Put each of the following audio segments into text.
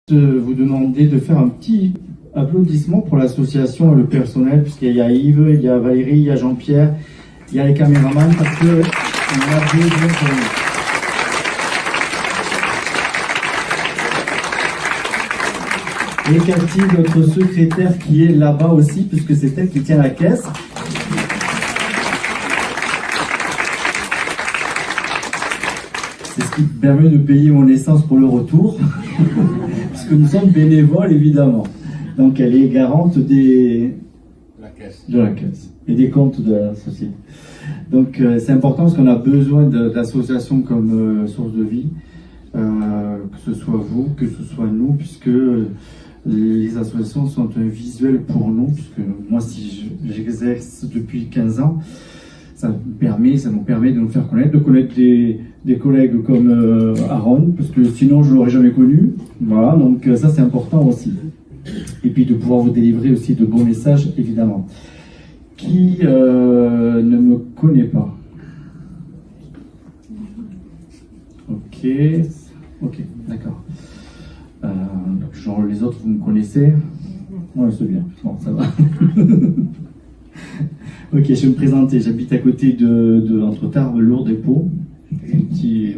Vous demander de faire un petit applaudissement pour l'association et le personnel, puisqu'il y a Yves, il y a Valérie, il y a Jean-Pierre, il y a les caméramans, parce que on a besoin pour nous. Et Cathy, notre secrétaire, qui est là-bas aussi, puisque c'est elle qui tient la caisse. C'est ce qui permet de payer mon essence pour le retour, puisque nous sommes bénévoles évidemment. Donc elle est garante de la caisse et des comptes de la société. Donc c'est important parce qu'on a besoin d'associations comme Source de Vie, que ce soit vous, que ce soit nous, puisque les associations sont un visuel pour nous, puisque moi si j'exerce depuis 15 ans, ça nous permet de nous faire connaître, de connaître des collègues comme Aaron, parce que sinon je ne l'aurais jamais connu. Voilà, donc ça c'est important aussi. Et puis de pouvoir vous délivrer aussi de beaux messages, évidemment. Qui ne me connaît pas? Ok, d'accord. Genre les autres, vous me connaissez? Ouais, c'est bien. Bon, ça va. Ok, je vais me présenter. J'habite à côté entre Tarbes, Lourdes et Pau. Un petit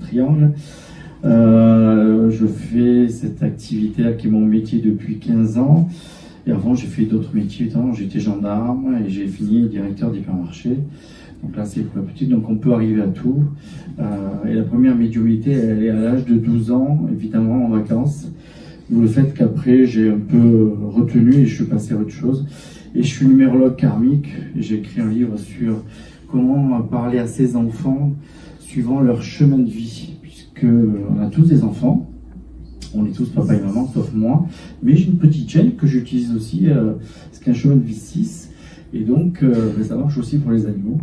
triangle. Je fais cette activité-là qui est mon métier depuis 15 ans. Et avant, j'ai fait d'autres métiers. J'étais gendarme et j'ai fini directeur d'hypermarché. Donc là, c'est pour la petite. Donc on peut arriver à tout. Et la première médiumnité, elle est à l'âge de 12 ans, évidemment en vacances. D'où le fait qu'après, j'ai un peu retenu et je suis passé à autre chose. Et je suis numérologue karmique. J'ai écrit un livre sur comment parler à ses enfants suivant leur chemin de vie. Puisque on a tous des enfants. On est tous papa et maman, sauf moi. Mais j'ai une petite chaîne que j'utilise aussi. C'est un chemin de vie 6. Et donc, ça marche aussi pour les animaux.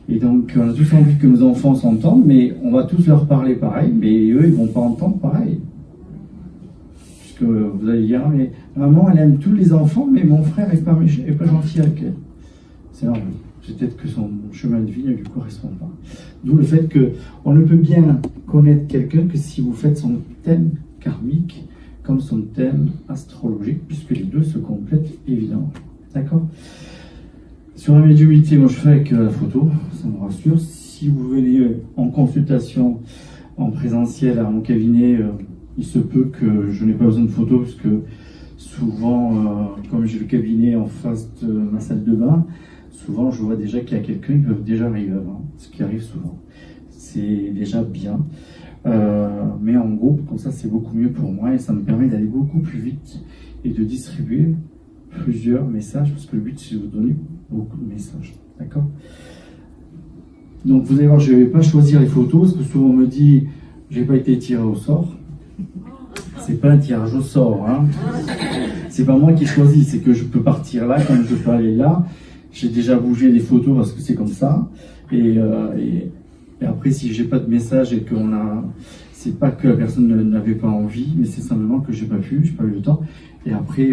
Et donc, on a tous envie que nos enfants s'entendent, mais on va tous leur parler pareil, mais eux, ils vont pas entendre pareil. Puisque vous allez dire, mais maman, elle aime tous les enfants, mais mon frère est pas méchant, est pas gentil avec elle. C'est normal. Peut-être que son chemin de vie ne lui correspond pas. D'où le fait qu'on ne peut bien connaître quelqu'un que si vous faites son thème karmique comme son thème astrologique, puisque les deux se complètent évidemment. D'accord? Sur la médiumnité, moi je fais avec la photo, ça me rassure. Si vous venez en consultation en présentiel à mon cabinet, il se peut que je n'ai pas besoin de photo, parce que souvent, comme j'ai le cabinet en face de ma salle de bain, souvent je vois déjà qu'il y a quelqu'un qui peut déjà arriver avant, ce qui arrive souvent. C'est déjà bien. Mais en groupe, comme ça c'est beaucoup mieux pour moi et ça me permet d'aller beaucoup plus vite et de distribuer plusieurs messages, parce que le but c'est de vous donner beaucoup de messages, d'accord? Donc vous allez voir, je ne vais pas choisir les photos, parce que souvent on me dit j'ai pas été tiré au sort. C'est pas un tirage au sort, hein. C'est pas moi qui choisis, c'est que je peux partir là comme je peux aller là. J'ai déjà bougé les photos parce que c'est comme ça. Et après, si j'ai pas de message et qu'on a, c'est pas que la personne n'avait pas envie, mais c'est simplement que j'ai pas eu le temps. Et après,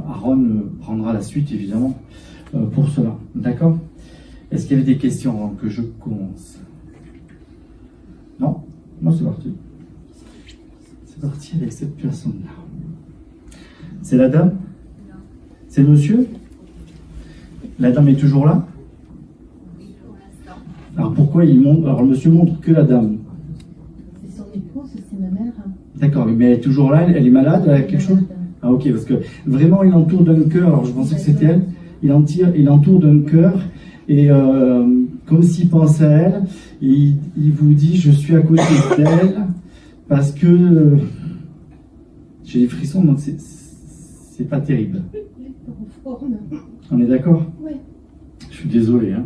Aaron prendra la suite évidemment pour cela. D'accord? Est-ce qu'il y avait des questions avant que je commence? Non? Non, c'est parti. C'est parti avec cette personne-là. C'est la dame? C'est monsieur? La dame est toujours là? Alors pourquoi il montre? Alors le monsieur montre que la dame. C'est son épouse, c'est ma mère. D'accord, mais elle est toujours là, elle est malade, elle a quelque chose? Ah ok, parce que vraiment il entoure d'un cœur, alors je pensais que c'était elle, il entoure d'un cœur, et comme s'il pense à elle, et il vous dit je suis à côté d'elle, parce que j'ai des frissons, donc c'est pas terrible. On est d'accord? Oui. Je suis désolé. Hein.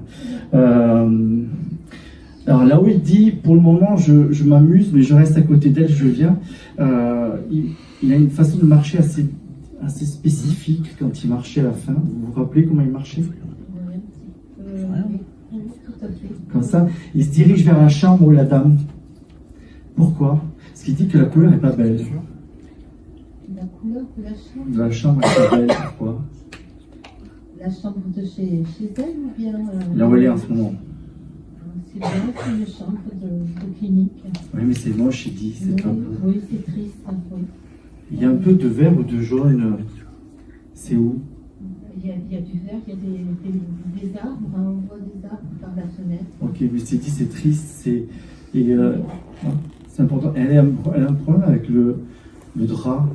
Alors là où il dit, pour le moment, je m'amuse, mais je reste à côté d'elle, je viens. Il a une façon de marcher assez spécifique quand il marchait à la fin. Vous vous rappelez comment il marchait? Tout à fait. Comme ça, il se dirige vers la chambre où la dame. Pourquoi? Parce qu'il dit que la couleur n'est pas belle. La couleur de la chambre? La chambre est pas belle, pourquoi? La chambre de chez elle ou bien... Là où elle est en ce moment. C'est bien, c'est une chambre de clinique. Oui, mais c'est moche, il dit. C'est pas beau. Oui, c'est triste. Oui. Il y a un peu de vert ou de jaune. C'est où? Il y a du vert, il y a des arbres, hein, on voit des arbres par la fenêtre. Ok, mais c'est dit, c'est triste, c'est important. Elle a un problème avec le drap.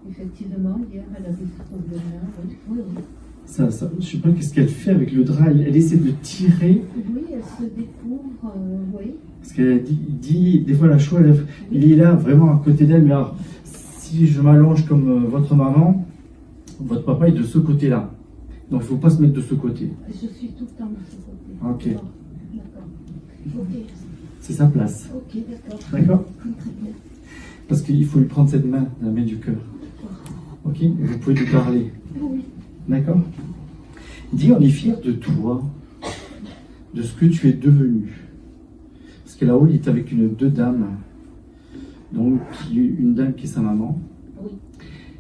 Effectivement, hier, elle avait ce problème-là. Oui, oui, oui. Je ne sais pas qu'est-ce qu'elle fait avec le drap. Elle essaie de tirer. Oui, elle se découvre, oui. Parce qu'elle dit, des fois la chou, il est là, vraiment à côté d'elle. Mais alors, si je m'allonge comme votre maman, votre papa est de ce côté-là. Donc il ne faut pas se mettre de ce côté. Je suis tout le temps de ce côté. Ok. D'accord. Ok. C'est sa place. Ok, d'accord. D'accord? Très bien. Parce qu'il faut lui prendre cette main, la main du cœur. Ok? Et vous pouvez lui parler. Oui. D'accord? Il dit, on est fier de toi, de ce que tu es devenu. Parce que là-haut, il est avec deux dames. Donc, une dame qui est sa maman. Oui.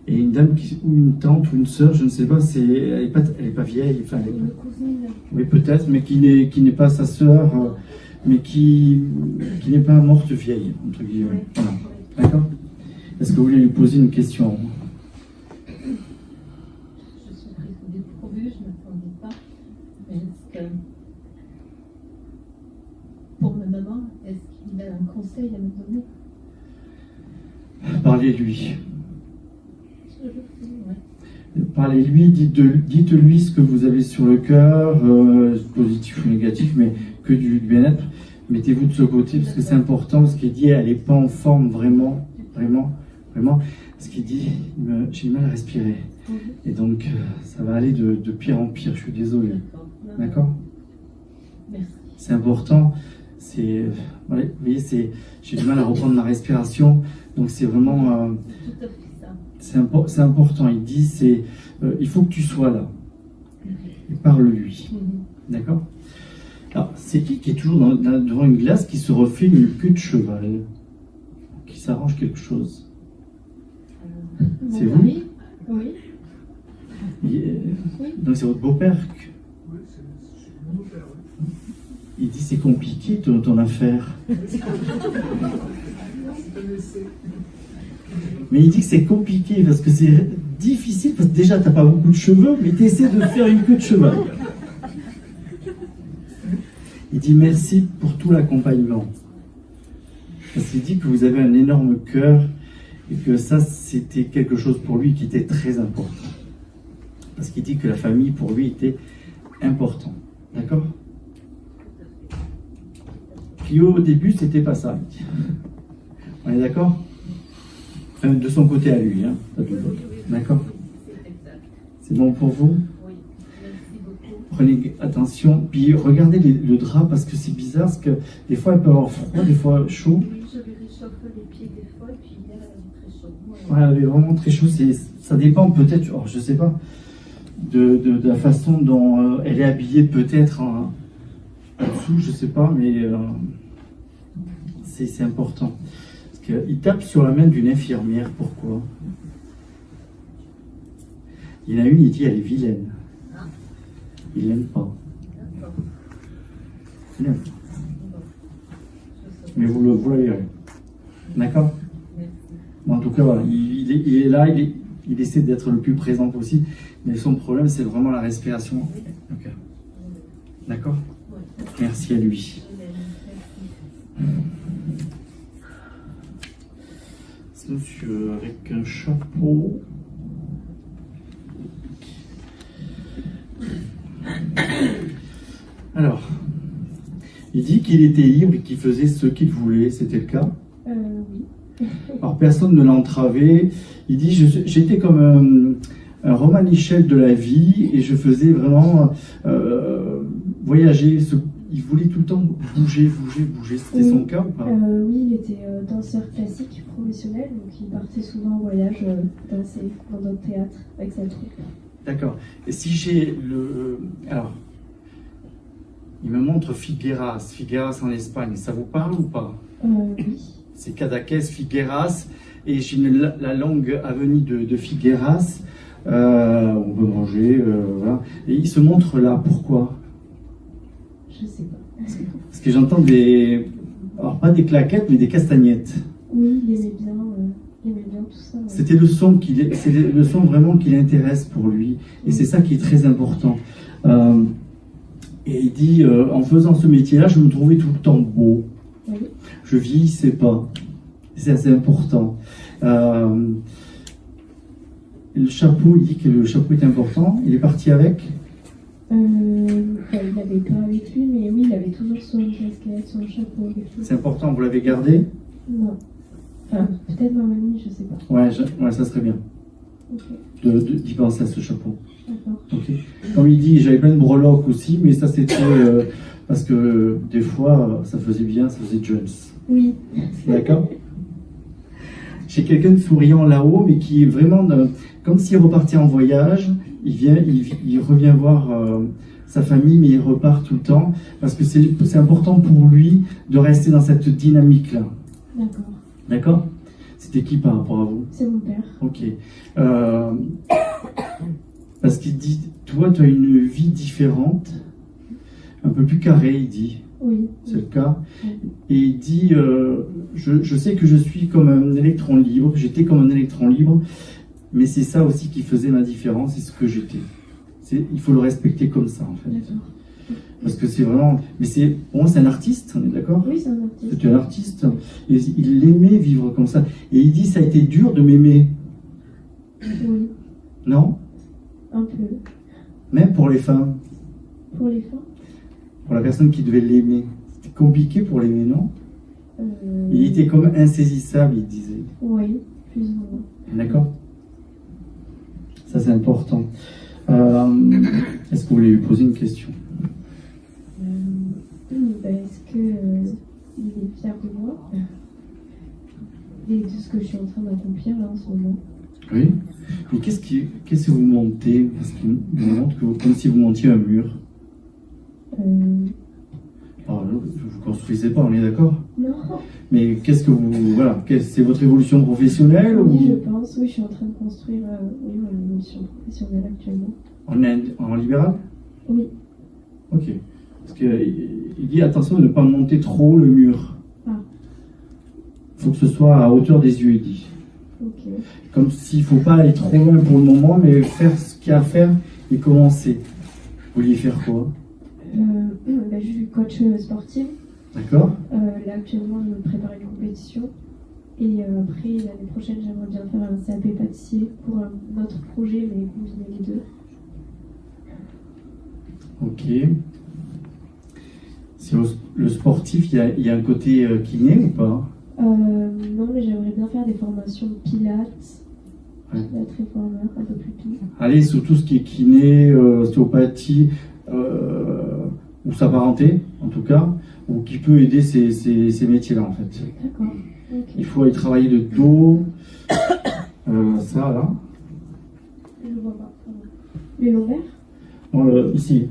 Et une dame ou une tante ou une sœur, je ne sais pas, elle est pas vieille. Enfin, Une cousine. oui, peut-être, mais qui n'est pas sa sœur, mais qui n'est pas morte vieille, entre guillemets. Oui. Voilà. Oui. D'accord? Est-ce que vous voulez lui poser une question? Je suis prise au dépourvu, je ne m'attendais pas. Mais est-ce que, pour ma maman, est-ce qu'il a un conseil à me donner? Parlez-lui. Je le fais, oui. Parlez-lui, dites-lui ce que vous avez sur le cœur, positif ou négatif, mais que du bien-être. Mettez-vous de ce côté, parce que c'est important, parce qu'il dit, elle n'est pas en forme vraiment. Parce qu'il dit, j'ai du mal à respirer. Et donc, ça va aller de pire en pire, je suis désolé. D'accord? Merci. C'est important. Vous voyez, j'ai du mal à reprendre ma respiration. Donc, c'est vraiment... Tout à fait ça. c'est important. Il dit, il faut que tu sois là. Et parle-lui. D'accord? Alors, c'est qui est toujours devant une glace, qui se refait une queue de cheval, qui s'arrange quelque chose? C'est vous? Mari? Oui. Donc c'est votre beau-père? Oui, c'est mon beau-père, oui. Il dit, c'est compliqué ton affaire. C'est un essai. Mais il dit que c'est compliqué, parce que c'est difficile, parce que déjà t'as pas beaucoup de cheveux, mais tu essaies de faire une queue de cheval. Il dit merci pour tout l'accompagnement. Parce qu'il dit que vous avez un énorme cœur et que ça, c'était quelque chose pour lui qui était très important. Parce qu'il dit que la famille, pour lui, était important. D'accord? Puis au début, c'était pas ça. Il dit. On est d'accord? Enfin, de son côté à lui, hein, pas de l'autre. D'accord? C'est exact. C'est bon pour vous? Oui. Merci beaucoup. Prenez attention, puis regardez le drap parce que c'est bizarre, parce que des fois elle peut avoir froid, des fois chaud. Oui, je lui réchauffe les pieds des fois, et puis hier, elle avait très chaud. Ouais, elle est vraiment très chaud, ça dépend peut-être, je sais pas, de la façon dont elle est habillée peut-être en dessous, je sais pas, mais c'est important. Parce qu'il tape sur la main d'une infirmière, pourquoi? Il y en a une, il dit elle est vilaine. Il l'aime pas. D'accord. Il l'aime pas. Bon. Mais vous le verrez. D'accord? Merci. Bon, en tout cas, voilà, il est là, il essaie d'être le plus présent possible, mais son problème, c'est vraiment la respiration. Ok. D'accord? Ouais. Merci à lui. Merci. Ce monsieur avec un chapeau. Alors, il dit qu'il était libre et qu'il faisait ce qu'il voulait, c'était le cas? Oui. Alors personne ne l'a entravé. Il dit j'étais comme un Romain Michel de la vie et je faisais vraiment voyager. Il voulait tout le temps bouger. C'était son cas ou pas? Oui, il était danseur classique professionnel, donc il partait souvent en voyage danser dans notre théâtre avec sa troupe. D'accord. Et si j'ai alors, il me montre Figueras en Espagne. Ça vous parle ou pas? Oui. C'est Cadaqués, Figueras, et j'ai la longue avenue de Figueras. On peut manger, voilà. Et il se montre là. Pourquoi? Je sais pas. Parce que j'entends alors pas des claquettes, mais des castagnettes. Oui, il aimait bien Il aimait bien tout ça. Ouais. C'était le son c'est le son vraiment qui l'intéresse pour lui. Et c'est ça qui est très important. Et il dit, en faisant ce métier-là, je me trouvais tout le temps beau. Oui. Je vieillissais pas. C'est assez important. Le chapeau, il dit que le chapeau est important. Il est parti avec. Enfin, il n'avait pas avec lui, mais oui, il avait toujours son casquette, son chapeau avec lui. C'est important, vous l'avez gardé? Non. Enfin, peut-être dans la nuit, je sais pas. Ouais, ça serait bien Ok, d'y penser à ce chapeau. d'accord. Ok. Comme il dit, j'avais plein de breloques aussi, mais ça c'était parce que des fois ça faisait bien, ça faisait Jones. Oui. D'accord. J'ai quelqu'un de souriant là-haut, mais qui est vraiment comme s'il repartait en voyage. Il revient voir sa famille, mais il repart tout le temps parce que c'est important pour lui de rester dans cette dynamique-là. D'accord. D'accord. C'était qui par rapport à vous? C'est mon père. Ok. Parce qu'il dit, toi, tu as une vie différente, un peu plus carrée, il dit. Oui. C'est le cas. Oui. Et il dit, je sais que je suis comme un électron libre, j'étais comme un électron libre, mais c'est ça aussi qui faisait ma différence, c'est ce que j'étais. Il faut le respecter comme ça, en fait. D'accord. Parce que c'est vraiment... Mais pour moi, c'est un artiste, on est d'accord? Oui, c'est un artiste. C'est un artiste. Et il aimait vivre comme ça. Et il dit, ça a été dur de m'aimer. Oui, Non? un peu. Même pour les femmes. Pour les femmes Pour la personne qui devait l'aimer. C'était compliqué pour l'aimer, non? Il était comme insaisissable, il disait. Oui, plus ou moins. D'accord? Ça, c'est important. Est-ce que vous voulez lui poser une question? Est-ce que il est fier de moi et de ce que je suis en train d'accomplir là en ce moment? Oui. Mais qu'est-ce que vous montez? Parce qu'il me montre comme si vous montiez un mur. Alors, vous construisez pas, on est d'accord? Non. Mais qu'est-ce que vous... Voilà, c'est votre évolution professionnelle Oui, ou... je pense. Oui, je suis en train de construire oui, mon évolution professionnelle actuellement. En libéral? Oui. Ok. Parce qu'il dit attention de ne pas monter trop haut le mur. Ah. Il faut que ce soit à hauteur des yeux, il dit. Ok. Comme s'il ne faut pas aller trop loin pour le moment, mais faire ce qu'il y a à faire et commencer. Vous vouliez faire quoi? Je suis coach sportive. D'accord. Là, actuellement, je me prépare une compétition. Et après, l'année prochaine, j'aimerais bien faire un CAP pâtissier pour un autre projet, mais combiner les deux. Ok. Sur le sportif, il y a un côté kiné ou pas? Non, mais j'aimerais bien faire des formations de pilates, Ouais. pilates réformeur, un peu plus tôt. Allez, sur tout ce qui est kiné, ostéopathie, ou s'apparenter, en tout cas, ou qui peut aider ces métiers-là, en fait. D'accord. Ok. Il faut aller travailler le dos, ça, là. Je vois pas. Pardon. Les lombaires? Ici,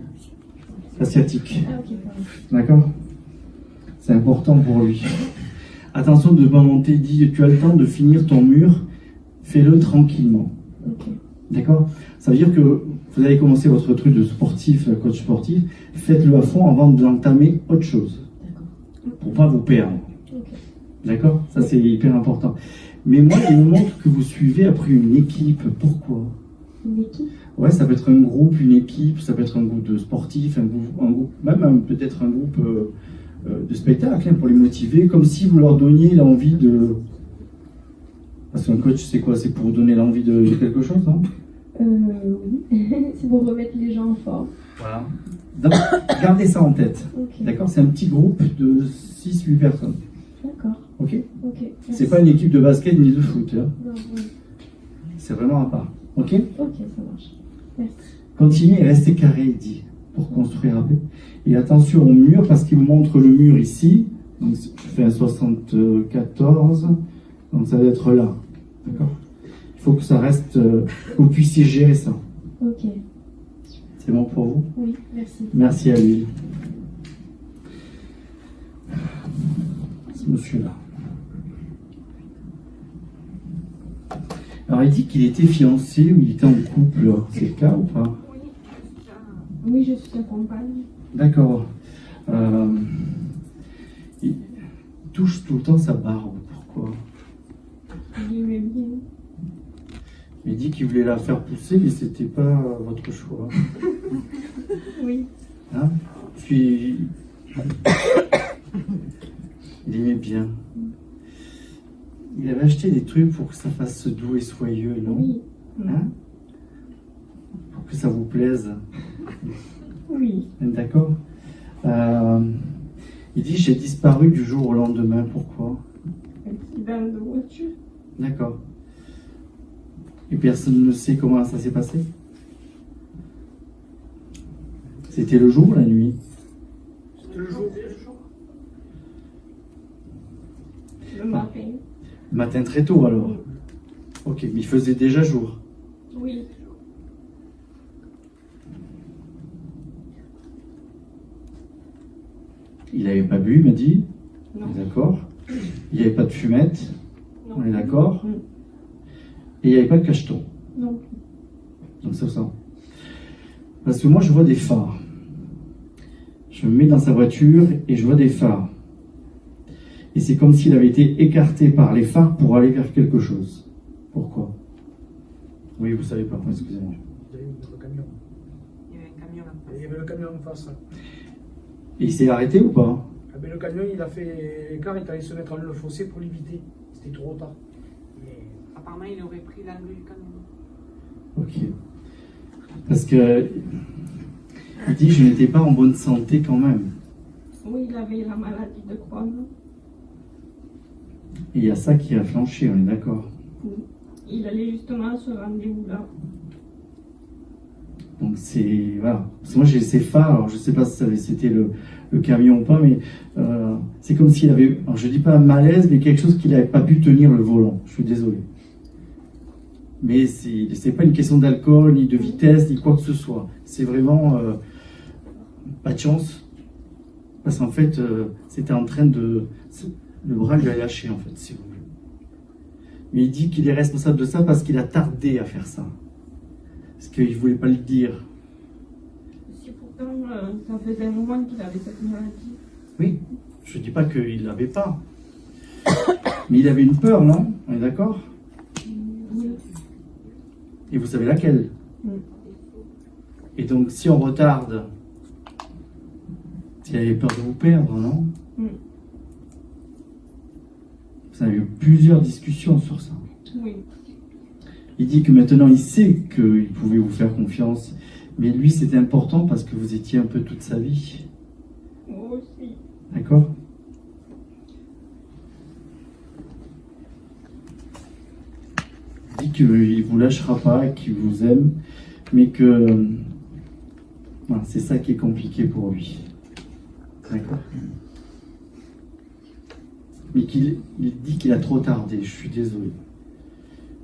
asiatique. Ah, ok, pardon. D'accord? C'est important pour lui. Attention de ne pas monter, dit, tu as le temps de finir ton mur, fais-le tranquillement. Ok. D'accord? Ça veut dire que vous allez commencer votre truc de sportif, coach sportif, faites-le à fond avant d'entamer autre chose. D'accord. Pour pas vous perdre. Ok. D'accord? Ça, c'est hyper important. Mais moi, il me montre que vous suivez après une équipe. Pourquoi? Une équipe? Ouais, ça peut être un groupe, une équipe, ça peut être un groupe de sportifs, un groupe même peut-être un groupe de spectacle, hein, pour les motiver, comme si vous leur donniez l'envie de... Parce qu'un coach, c'est quoi? C'est pour donner l'envie de quelque chose, non? Oui. C'est pour remettre les gens en forme. Voilà. Donc, gardez ça en tête. Ok. D'accord? C'est un petit groupe de 6-8 personnes. D'accord. Ok? Ok. C'est pas une équipe de basket ni de foot. Hein. Non, oui. C'est vraiment à part. Ok? Ok, ça marche. Merci. Continuez et restez carré, il dit, pour construire avec. Et attention au mur, parce qu'il vous montre le mur ici. Donc, je fais un 74. Donc, ça va être là. D'accord? Il faut que ça reste, que vous puissiez gérer ça. Ok. C'est bon pour vous? Oui, merci. Merci à lui. Ce monsieur-là. Alors, il dit qu'il était fiancé ou il était en couple. C'est le cas ou pas? Oui, je suis sa compagne. D'accord. Il touche tout le temps sa barbe. Pourquoi? il aimait bien. Il dit qu'il voulait la faire pousser, mais c'était pas votre choix. Oui. Hein? Puis, il aimait bien. Il avait acheté des trucs pour que ça fasse doux et soyeux, non? Oui. Hein? Pour que ça vous plaise. Oui. D'accord? Il dit, j'ai disparu du jour au lendemain. Pourquoi? Accident de voiture. D'accord. Et personne ne sait comment ça s'est passé? C'était le jour ou la nuit? C'était le jour. Le matin. Le matin très tôt alors? Ok, mais il faisait déjà jour. Oui. Il n'avait pas bu, il m'a dit. Non. On est d'accord. Il n'y avait pas de fumette. Non. On est d'accord. Mm. Et il n'y avait pas de cacheton. Non. Donc c'est ça. Parce que moi je vois des phares. Je me mets dans sa voiture et je vois des phares. Et c'est comme s'il avait été écarté par les phares pour aller vers quelque chose. Pourquoi? Oui, vous savez pas, excusez-moi. Il y avait le camion. Il y avait un camion là. Il y avait le camion en face. Et il s'est arrêté ou pas? Ah ben, le camion, il a fait l'écart, il est allé se mettre dans le fossé pour l'éviter. C'était trop tard. Mais Apparemment, il aurait pris l'angle du camion. Ok. Parce que il dit je n'étais pas en bonne santé quand même. Oui, il avait la maladie de Crohn. Et il y a ça qui a flanché, on est d'accord. Il allait justement à ce rendez-vous-là. Donc c'est voilà. Parce que moi j'ai ces phares, alors je sais pas si c'était le camion ou pas, mais c'est comme s'il avait, alors je dis pas un malaise, mais quelque chose qu'il n'avait pas pu tenir le volant. Je suis désolé. Mais c'est pas une question d'alcool, ni de vitesse, ni quoi que ce soit. C'est vraiment pas de chance. Parce qu'en fait, c'était en train de... Le bras lui a lâché, en fait, si vous voulez. Mais il dit qu'il est responsable de ça parce qu'il a tardé à faire ça. Parce qu'il ne voulait pas le dire. Si pourtant, ça faisait un moment qu'il avait cette maladie. Oui, je ne dis pas qu'il ne l'avait pas. Mais il avait une peur, non? On est d'accord? Oui. Et vous savez laquelle? Et donc, si on retarde, s'il avait peur de vous perdre, non? Vous avez eu plusieurs discussions sur ça. Oui. Il dit que maintenant, il sait qu'il pouvait vous faire confiance. Mais lui, c'était important parce que vous étiez un peu toute sa vie. Moi aussi. D'accord? Il dit qu'il ne vous lâchera pas, qu'il vous aime, mais que voilà, c'est ça qui est compliqué pour lui. D'accord? Mais il dit qu'il a trop tardé, je suis désolé.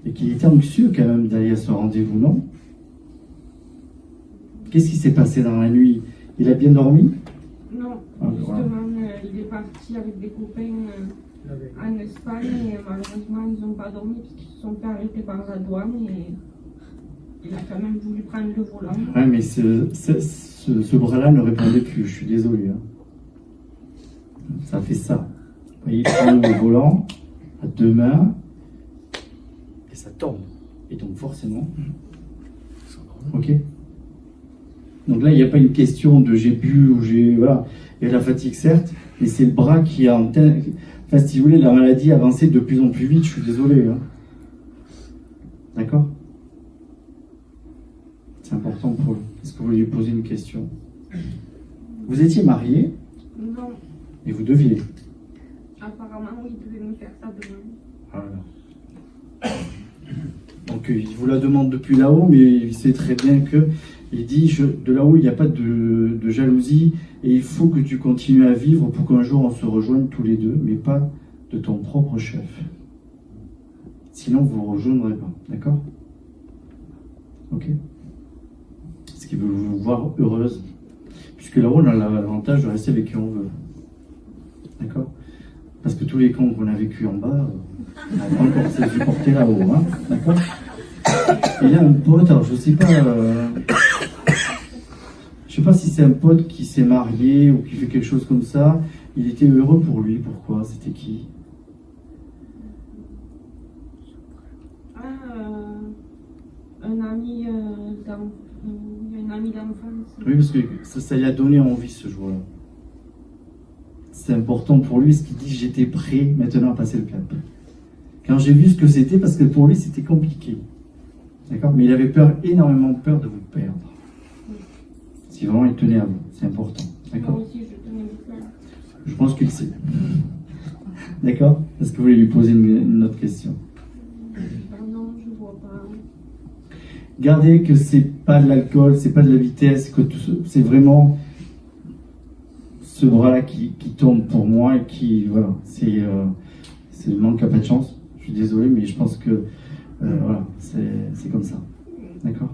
Et qu'il était anxieux quand même d'aller à ce rendez-vous, non? Qu'est-ce qui s'est passé dans la nuit? Il a bien dormi? Non, Ah, justement, voilà. il est parti avec des copains en Espagne et malheureusement, ils n'ont pas dormi parce qu'ils se sont fait arrêter par la douane et il a quand même voulu prendre le volant. Ouais, mais ce bras-là ne répondait plus, je suis désolé. Hein. Ça fait ça. Vous voyez, il prend le volant à deux mains et ça tombe. Et donc forcément... Ok. Donc là, il n'y a pas une question de j'ai bu ou j'ai... Voilà. Il y a la fatigue, certes, mais c'est le bras qui a... Enfin, si vous voulez, la maladie avançait de plus en plus vite, je suis désolé. Hein. D'accord? C'est important pour lui. Est-ce que vous lui posez une question? Vous étiez marié Non, et vous deviez. apparemment, il devait me faire ça demain. Voilà. Donc il vous la demande depuis là-haut, mais il sait très bien que il dit de là-haut il n'y a pas de jalousie et il faut que tu continues à vivre pour qu'un jour on se rejoigne tous les deux, mais pas de ton propre chef. Sinon vous ne vous rejoindrez pas, d'accord? Ok? Parce qu'il veut vous voir heureuse, puisque là-haut on a l'avantage de rester avec qui on veut, d'accord? Parce que tous les camps qu'on a vécu en bas, on n'a pas encore se supporter là-haut, hein, d'accord? Et là, un pote, alors je sais pas si c'est un pote qui s'est marié ou qui fait quelque chose comme ça. Il était heureux pour lui. Pourquoi? C'était qui? ami d'enfance. Oui, parce que ça lui a donné envie, ce jour-là. C'est important pour lui, ce qu'il dit, j'étais prêt maintenant à passer le cap. Quand j'ai vu ce que c'était, parce que pour lui, c'était compliqué. D'accord? Mais il avait énormément peur de vous perdre. Si vraiment il tenait à vous, c'est important. D'accord? Moi aussi, je tenais beaucoup. Je pense qu'il sait. D'accord? Est-ce que vous voulez lui poser une autre question? Non, je ne vois pas. Gardez que c'est pas de l'alcool, c'est pas de la vitesse, que c'est vraiment ce bras-là qui tombe pour moi et qui, voilà, c'est le manque qui n'a pas de chance. Je suis désolé, mais je pense que, voilà, c'est comme ça. D'accord?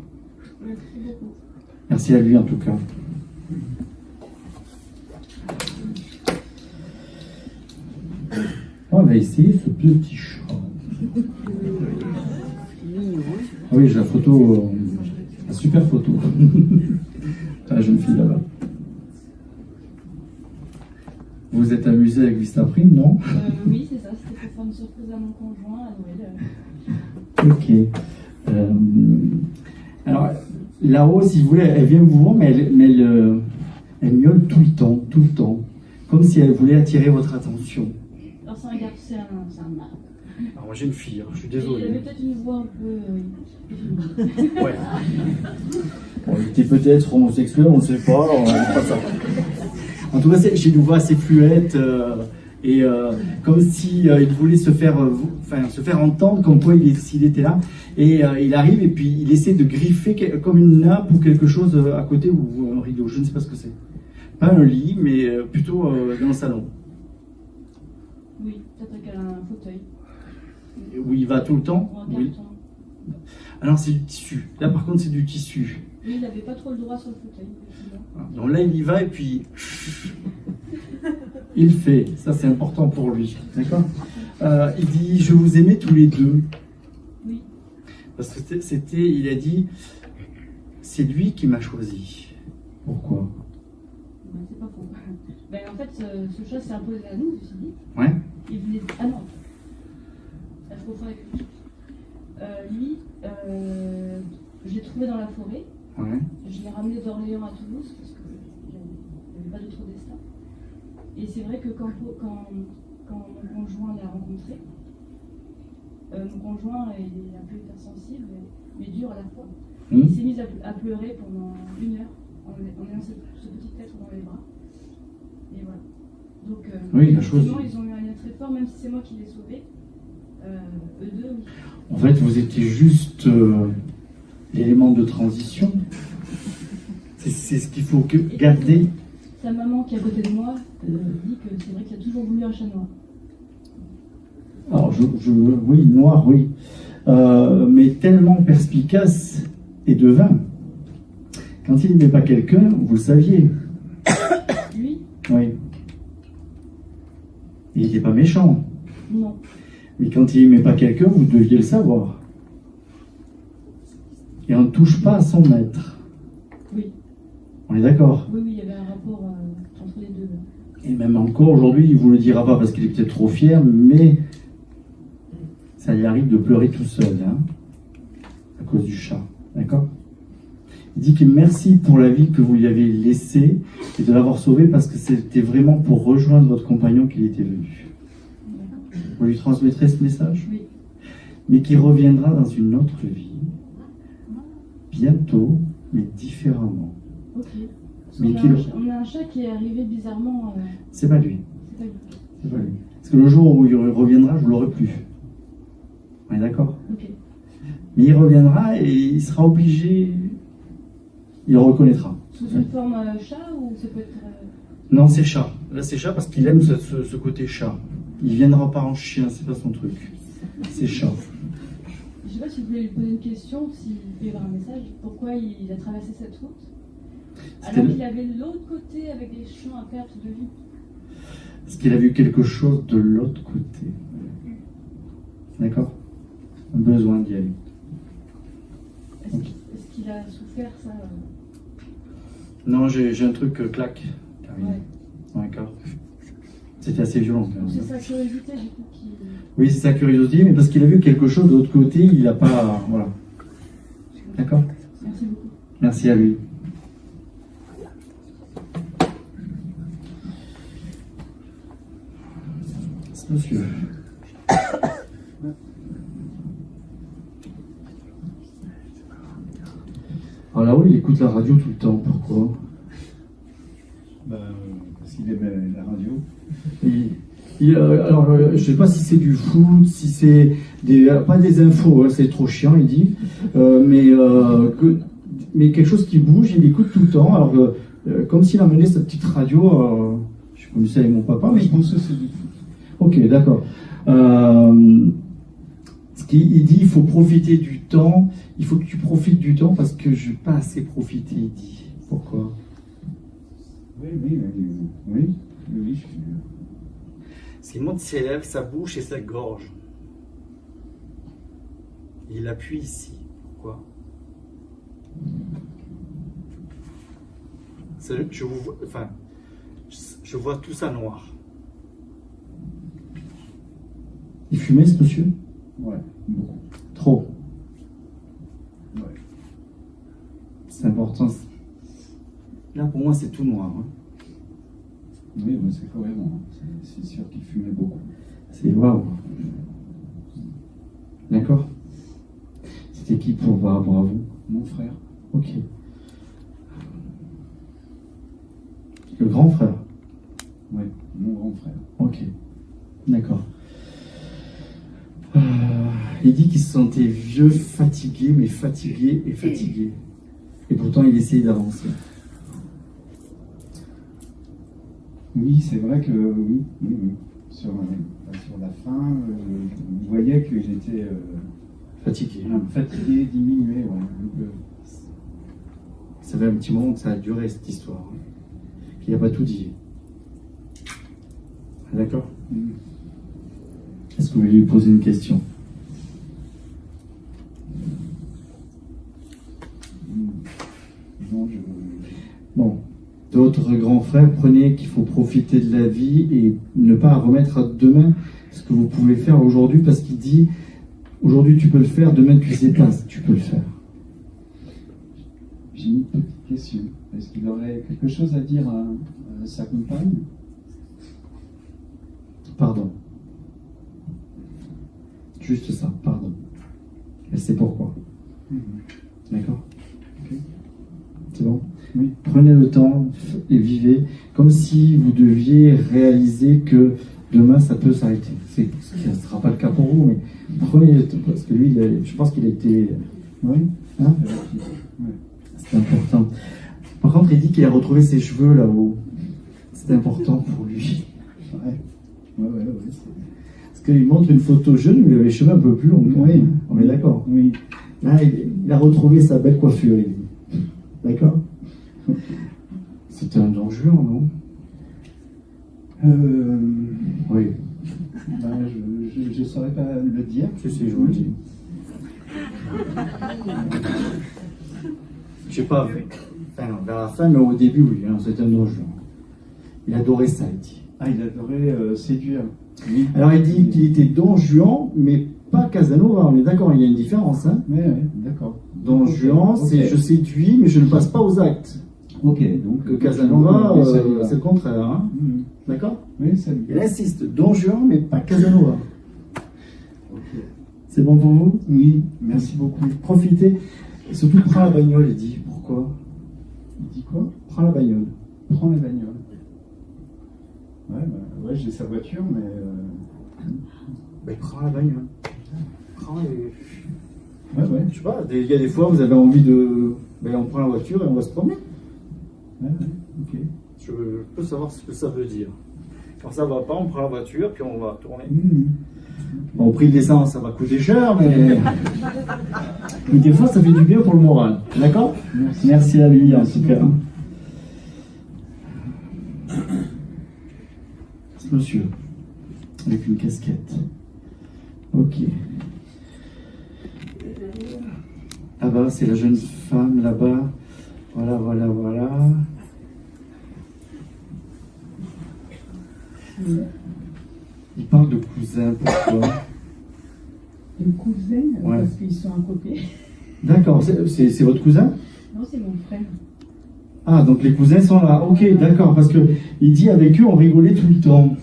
Merci beaucoup. Merci à lui en tout cas. On va essayer ce petit chat. Ah oui, j'ai la photo, la super photo. La jeune fille là-bas. Vous êtes amusé avec Vistaprint, non? Oui, c'est ça, c'était pour faire une surprise à mon conjoint à Noël. Ok. Alors, là-haut, si vous voulez, elle vient vous voir, mais elle miaule tout le temps, comme si elle voulait attirer votre attention. Alors c'est un garçon, c'est un mâle. Alors moi j'ai une fille, je suis Il désolé. avait peut-être une voix un peu... Ouais. Bon, il était peut-être homosexuel, on ne sait pas, on ne dit pas ça. En tout cas, j'ai une voix assez fluette, et comme si il voulait se faire entendre, comme quoi s'il était là. Et il arrive et puis il essaie de griffer comme une nappe ou quelque chose à côté, ou un rideau, je ne sais pas ce que c'est. Pas un lit, mais plutôt dans le salon. Oui, peut-être qu'elle a un fauteuil. Où il va tout le temps? Ou un Oui. carton. Alors c'est du tissu. Là par contre c'est du tissu. Lui, il n'avait pas trop le droit sur le fauteuil. Donc là il y va et puis il fait. Ça c'est important pour lui. D'accord? Il dit je vous aimais tous les deux. Oui. Parce que il a dit c'est lui qui m'a choisi. Pourquoi? Ben, c'est pas faux. Ben, en fait, ce chat s'est imposé à nous, ceci dit. Ouais. Il venait... Ah non. Ça se confond avec lui. Je l'ai trouvé dans la forêt. Ouais. Je l'ai ramené d'Orléans à Toulouse parce qu'il n'y avait pas d'autre destin. Et c'est vrai que quand mon conjoint l'a rencontré, mon conjoint il est un peu hypersensible, mais dur à la fois. Il s'est mis à pleurer pendant 1 heure en ayant ce petit être dans les bras. Et voilà. Donc, oui, la chose. ils ont eu un lien très fort, même si c'est moi qui l'ai sauvé. Eux deux, oui. En fait, vous étiez juste l'élément de transition. C'est ce qu'il faut garder. Sa maman qui est à côté de moi dit que c'est vrai qu'il a toujours voulu un chat noir. Alors, oui, noir, oui. Mais tellement perspicace et devin. Quand il n'aimait pas quelqu'un, vous le saviez. Lui? Oui. Il n'était pas méchant. Non. Mais quand il n'aimait pas quelqu'un, vous deviez le savoir. Et on ne touche pas à son maître. Oui. On est d'accord? Oui, il y avait un rapport entre les deux. Et même encore aujourd'hui, il ne vous le dira pas parce qu'il est peut-être trop fier, mais ça lui arrive de pleurer tout seul, hein, à cause du chat. D'accord? Il dit que merci pour la vie que vous lui avez laissée et de l'avoir sauvé parce que c'était vraiment pour rejoindre votre compagnon qu'il était venu. Vous lui transmettrez ce message? Oui. Mais qui reviendra dans une autre vie, bientôt, mais différemment. Ok. Mais On a un chat qui est arrivé bizarrement. C'est pas lui. C'est pas lui. C'est pas lui. Parce que le jour où il reviendra, je ne l'aurai plus. On est d'accord? Ok. Mais il reviendra et il sera obligé. Il le reconnaîtra. Sous une forme chat ou ça peut être. Non, c'est chat. Là, c'est chat parce qu'il aime ce côté chat. Il viendra pas en chien, c'est pas son truc. C'est chat. Je sais pas si vous voulez lui poser une question, s'il peut y avoir un message. Pourquoi il a traversé cette route alors qu'il avait l'autre côté avec des champs à perte de vue? Parce qu'il a vu quelque chose de l'autre côté. D'accord? Un besoin d'y aller. Est-ce qu'il a souffert ça Non, j'ai un truc claque. Ouais. D'accord. C'était assez violent. Quand même. C'est sa curiosité du coup qui. Oui, c'est sa curiosité, mais parce qu'il a vu quelque chose de l'autre côté, il n'a pas. Voilà. D'accord? Merci beaucoup. Merci à lui. C'est monsieur. Alors là-haut, il écoute la radio tout le temps. Pourquoi? Parce qu'il aimait la radio. Alors, je ne sais pas si c'est du foot, si c'est pas des infos, hein, c'est trop chiant, il dit, mais quelque chose qui bouge, il écoute tout le temps. Alors, comme s'il amenait sa petite radio, je connaissais avec mon papa, mais Je pense que c'est du foot. ok, d'accord. Il dit, il faut profiter du temps. Il faut que tu profites du temps parce que je n'ai pas assez profité. Il dit. Pourquoi? Oui, je suis. Parce qu'il monte ses lèvres, sa bouche et sa gorge. Il appuie ici. Pourquoi? Je vois tout ça noir. Il fumait, ce monsieur? Ouais, beaucoup. Trop. Ouais. C'est important. Là, pour moi, c'est tout noir. Hein. Oui, mais c'est cohérent. C'est sûr qu'il fumait beaucoup. C'est waouh. D'accord? C'était qui pour par rapport à vous? Mon frère. Ok. Le grand frère? Oui, mon grand frère. Ok. D'accord. Il dit qu'il se sentait vieux, fatigué, mais fatigué et fatigué. Et pourtant, il essayait d'avancer. Oui, c'est vrai que oui. Sur la fin, vous voyez que j'étais Fatigué. fatigué, diminué. Ouais. Donc, Ça fait un petit moment que ça a duré, cette histoire. Hein. Qu'il n'a pas tout dit. D'accord? Est-ce que vous voulez lui poser une question? non, Bon. D'autres grands frères, prenez qu'il faut profiter de la vie et ne pas remettre à demain ce que vous pouvez faire aujourd'hui, parce qu'il dit aujourd'hui tu peux le faire, demain tu sais pas si tu peux le faire. J'ai une petite question. Est-ce qu'il aurait quelque chose à dire à sa compagne? Pardon. Juste ça, pardon. Elle sait pourquoi. D'accord? Ok. C'est bon? Oui. Prenez le temps et vivez comme si vous deviez réaliser que demain ça peut s'arrêter. Ce ne sera pas le cas pour vous, mais prenez le temps, parce que lui, je pense qu'il a été... Oui. Hein? Ouais. C'est important. Par contre, il dit qu'il a retrouvé ses cheveux là-haut. C'est important pour lui. Ouais. Parce qu'il montre une photo jeune où il avait les cheveux un peu plus longs. Oui. On est d'accord. Oui. Là, il a retrouvé sa belle coiffure, il dit. D'accord? C'était un don juan, non? Oui. Je ne saurais pas le dire. Si, je vous le dis. Je sais pas, vers la fin, mais au début, oui, hein, c'était un don juan. Il adorait ça, il dit. Ah, il adorait séduire. Oui. Alors, il dit qu'il était don juan, mais pas Casanova, on est d'accord, il y a une différence. Hein? Oui, d'accord. Don juan, c'est je séduis, mais je ne passe pas aux actes. Ok, donc. Que Casanova, c'est le contraire. Hein? D'accord? Oui, salut. Il insiste, Don Juan, mais pas Casanova. Ok. C'est bon pour vous? Oui, merci beaucoup. Profitez. Et surtout, prends la bagnole, il dit. Pourquoi? Il dit quoi? Prends la bagnole. Prends la bagnole. Ouais, j'ai sa voiture, mais. Ben, prends la bagnole. Prends les... Ouais. Je sais pas, il y a des fois, vous avez envie de... Ben, on prend la voiture et on va se promener. Ouais, ok. Je peux savoir ce que ça veut dire. Quand ça va pas, on prend la voiture, puis on va tourner. Bon, au prix de l'essence, ça va coûter cher, mais... mais des fois, ça fait du bien pour le moral. D'accord? Merci à lui, en tout cas. Ce monsieur, avec une casquette. Ok. Là-bas, c'est la jeune femme, là-bas. Voilà. Il parle de cousins, pourquoi? Les cousins, Ouais. parce qu'ils sont à côté. D'accord, c'est votre cousin? Non, c'est mon frère. Ah, donc les cousins sont là. Ok, d'accord, parce que il dit avec eux on rigolait tout le temps.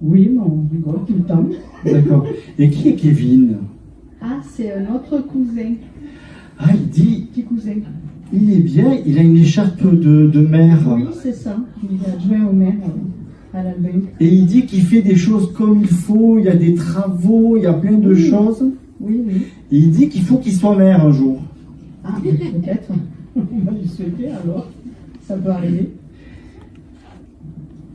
Oui, mais on rigole tout le temps. D'accord. Et qui est Kevin? Ah, c'est un autre cousin, Ah, il dit, petit cousin. il est bien, il a une écharpe de mère. Oui, c'est ça. Il est adjoint au maire à l'Albin. Et il dit qu'il fait des choses comme il faut, il y a des travaux, il y a plein de choses. Oui, oui. Et il dit qu'il faut qu'il soit maire un jour. Ah, peut-être. On va lui souhaiter alors. Ça peut arriver.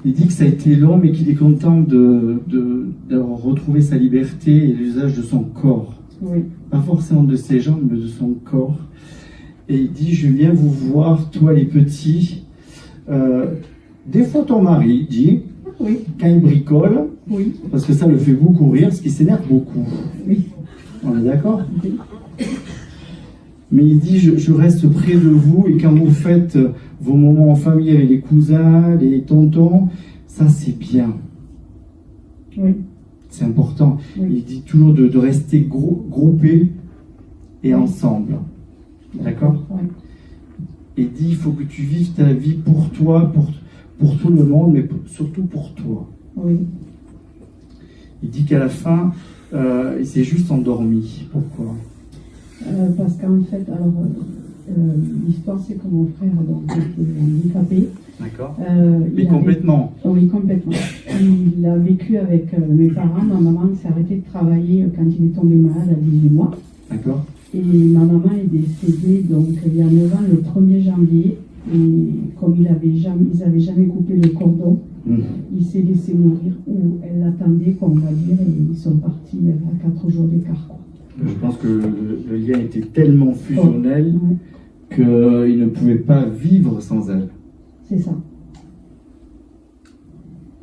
Il dit que ça a été long, mais qu'il est content d'avoir retrouvé sa liberté et l'usage de son corps. Oui. Pas forcément de ses jambes, mais de son corps. Et il dit, je viens vous voir, toi les petits. Des fois ton mari dit, Oui, quand il bricole, oui, parce que ça le fait beaucoup rire, parce qu'il s'énerve beaucoup. oui. On est d'accord? Oui. Mais il dit, je reste près de vous, et quand vous faites vos moments en famille avec les cousins, les tontons, ça c'est bien. Oui. C'est important. Oui. Il dit toujours de rester groupés et ensemble. D'accord? Oui. Et il dit, il faut que tu vives ta vie pour toi, pour tout le monde, mais surtout pour toi. Oui. Il dit qu'à la fin, il s'est juste endormi. Pourquoi? Parce qu'en fait, alors, l'histoire, c'est que mon frère donc, était handicapé. D'accord. Il complètement. Oui, complètement. Il a vécu avec mes parents. Ma maman s'est arrêtée de travailler quand il est tombé malade à 18 mois. D'accord. Et ma maman est décédée donc, il y a 9 ans, le 1er janvier. Et comme ils n'avaient jamais coupé le cordon, il s'est laissé mourir. Ou elle l'attendait, qu'on va dire, et ils sont partis à 4 jours d'écart. Je pense que le lien était tellement fusionnel qu'il ne pouvait pas vivre sans elle. C'est ça.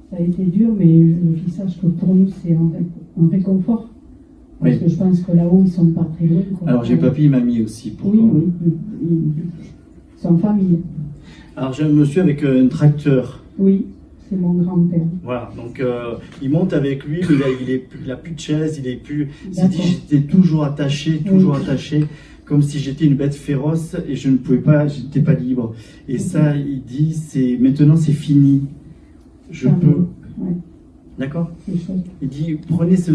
Ça a été dur, mais je sache que pour nous, c'est un réconfort. Parce que je pense que là-haut, ils ne sont pas très loin. Alors j'ai papy et mamie aussi. Oui, oui. Ils sont en famille. Alors j'ai un monsieur avec un tracteur. Oui, c'est mon grand-père. Voilà, donc il monte avec lui, mais il n'a plus de chaise, il s'est dit j'étais toujours attaché, comme si j'étais une bête féroce et je ne pouvais pas, j'étais pas libre. Et ça, il dit, maintenant c'est fini. Je peux. Ouais. D'accord? Il dit, prenez ce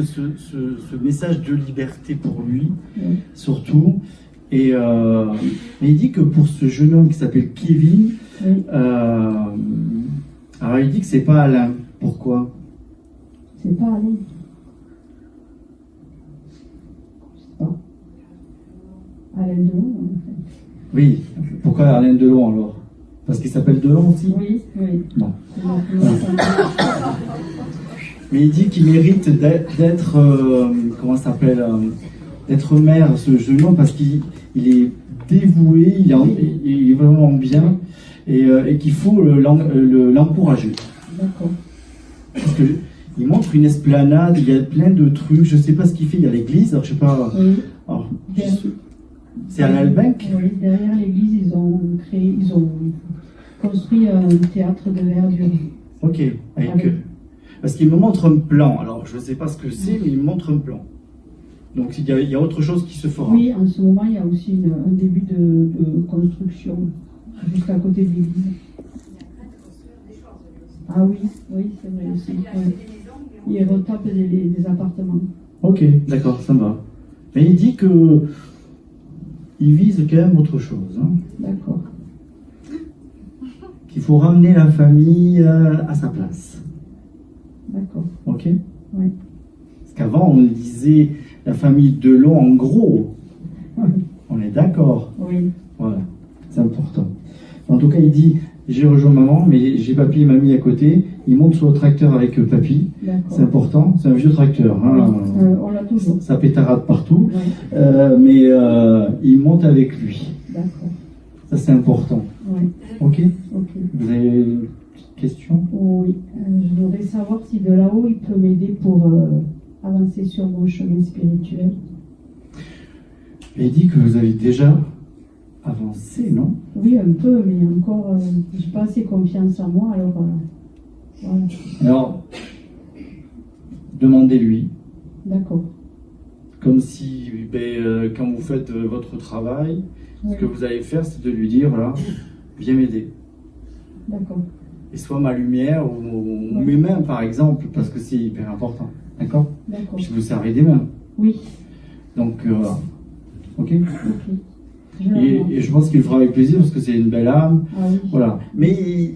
message de liberté pour lui, surtout. Et mais il dit que pour ce jeune homme qui s'appelle Kevin, alors il dit que c'est pas Alain. Pourquoi? C'est pas Alain. Je sais pas. Alain Delon, en fait. Oui. Pourquoi Alain Delon alors? Parce qu'il s'appelle Delon aussi? Oui, oui. Bon. Mais il dit qu'il mérite d'être, comment ça s'appelle, d'être maire, ce jeune homme, parce qu'il est dévoué, il est vraiment bien, et qu'il faut l'encourager. D'accord. Parce qu'il montre une esplanade, il y a plein de trucs, je ne sais pas ce qu'il fait, il y a l'église, alors je ne sais pas. Oui. Alors, c'est à l'Albenc? Oui, derrière l'église, ils ont construit un théâtre de verdure. Ok, parce qu'il me montre un plan, alors je ne sais pas ce que c'est, mais il me montre un plan. Donc il y a autre chose qui se fera. Oui, en ce moment, il y a aussi un début de construction, juste à côté de l'église. Ah oui, c'est vrai aussi. Ouais. Il retape des appartements. Ok, d'accord, ça me va. Mais il dit que il vise quand même autre chose. Hein. D'accord. Qu'il faut ramener la famille à sa place. D'accord. Ok? Oui. Parce qu'avant, on disait la famille Delon en gros. Oui. On est d'accord? Oui. Voilà, c'est important. En tout cas, il dit, j'ai rejoint maman, mais j'ai papy et mamie à côté. Il monte sur le tracteur avec papy. C'est important. C'est un vieux tracteur. Hein. On l'a toujours. Ça pétarade partout. Oui. Mais il monte avec lui. D'accord. Ça, c'est important. Oui. Ok? Ok. Vous avez une question? Oui. Je voudrais savoir si de là-haut, il peut m'aider pour avancer sur mon chemin spirituel. Il dit que vous avez déjà avancé, non? Oui, un peu, mais encore, j'ai pas assez confiance en moi, alors voilà. Alors, demandez-lui. D'accord. comme si quand vous faites votre travail, Oui. ce que vous allez faire, c'est de lui dire, voilà, viens m'aider. D'accord. Et soit ma lumière ou mes mains, par exemple, parce que c'est hyper important. D'accord? D'accord. Puis vous servez des mains. Oui. Donc, voilà. Ok? Ok. Je la vois. Et je pense qu'il le fera avec plaisir parce que c'est une belle âme. Ah oui. Voilà. Mais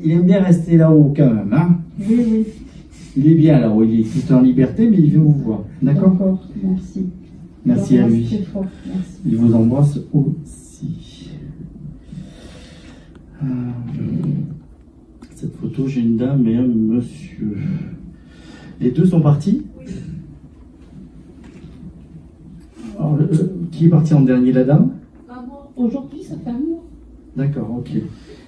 il aime bien rester là-haut quand même. Hein? Oui, oui. Il est bien là-haut. Il est tout en liberté, mais il vient vous voir. D'accord? Merci. Merci à lui. Très fort. Merci. Il vous embrasse aussi. Cette photo, j'ai une dame et un monsieur. Les deux sont partis? Alors, qui est parti en dernier, la dame? Aujourd'hui, ça fait un mois. D'accord, ok.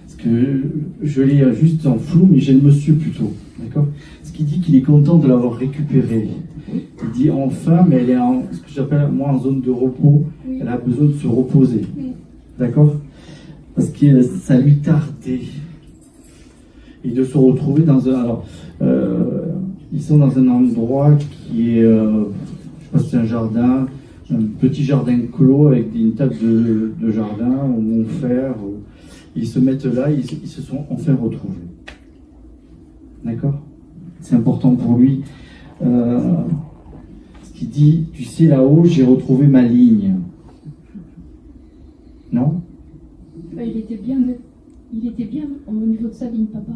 Parce que je l'ai juste en flou, mais j'ai le monsieur plutôt. D'accord? Ce qui dit qu'il est content de l'avoir récupéré. Il dit enfin, mais elle est en ce que j'appelle moi en zone de repos. Oui. Elle a besoin de se reposer. Oui. D'accord? Parce que ça lui tardait. Et de se retrouver dans un. Alors, ils sont dans un endroit qui est. Je sais pas si c'est un jardin. Un petit jardin clos avec une table de jardin où on faire. Ils se mettent là, ils se sont enfin retrouvés. D'accord? C'est important pour lui. Ce qu'il dit, tu sais, là-haut, j'ai retrouvé ma ligne. Non? Il était bien au niveau de sa ligne, papa.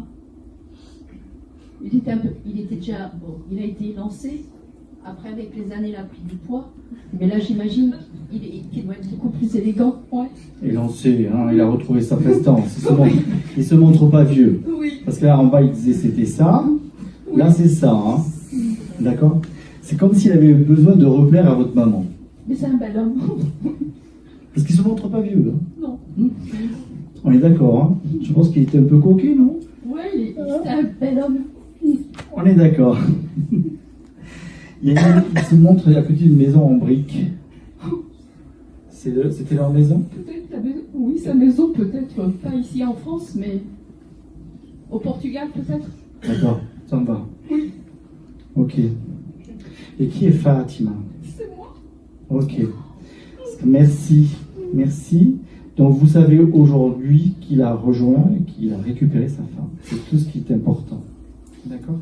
Il était déjà, bon, il a été lancé. Après, avec les années, il a pris du poids. Mais là, j'imagine qu'il doit être beaucoup plus élégant. Ouais. Et lancé, hein, il a retrouvé sa prestance. Il se montre pas vieux. Oui. Parce que là, en bas, il disait c'était ça. Là, c'est ça. Hein. D'accord? C'est comme s'il avait besoin de replaire à votre maman. Mais c'est un bel homme. Parce qu'il se montre pas vieux. Hein. Non. On est d'accord. Hein. Je pense qu'il était un peu coquet, non? Ouais, c'était un bel homme. On est d'accord. Il se montre à côté d'une maison en briques. C'était leur maison? Peut-être la maison. Oui, sa maison, peut-être. Pas ici en France, mais au Portugal, peut-être. D'accord, ça me va. Oui. Ok. Et qui est Fatima? C'est moi. Ok. Merci. Merci. Donc vous savez aujourd'hui qu'il a rejoint et qu'il a récupéré sa femme. C'est tout ce qui est important. D'accord?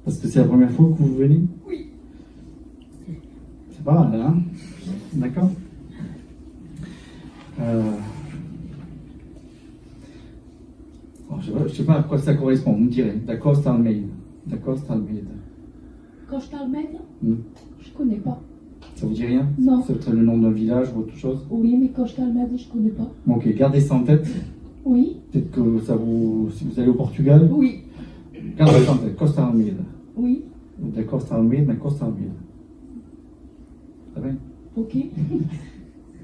Parce que c'est la première fois que vous venez? Oui. C'est pas mal, hein? D'accord? Je sais pas à quoi ça correspond, vous me direz. D'Acosta Almeida. D'Acosta Almeida. Costa Almeida? Hmm. Je connais pas. Ça vous dit rien? Non. C'est peut-être le nom d'un village ou autre chose? Oui, mais Costa Almeida, je connais pas. Ok, gardez ça en tête. Oui. Peut-être que ça vous. Si vous allez au Portugal, Oui. gardez ça en tête. Costa Almeida. Oui. Da Costa Almeida, Costa Almeida. Tá bem? Ok.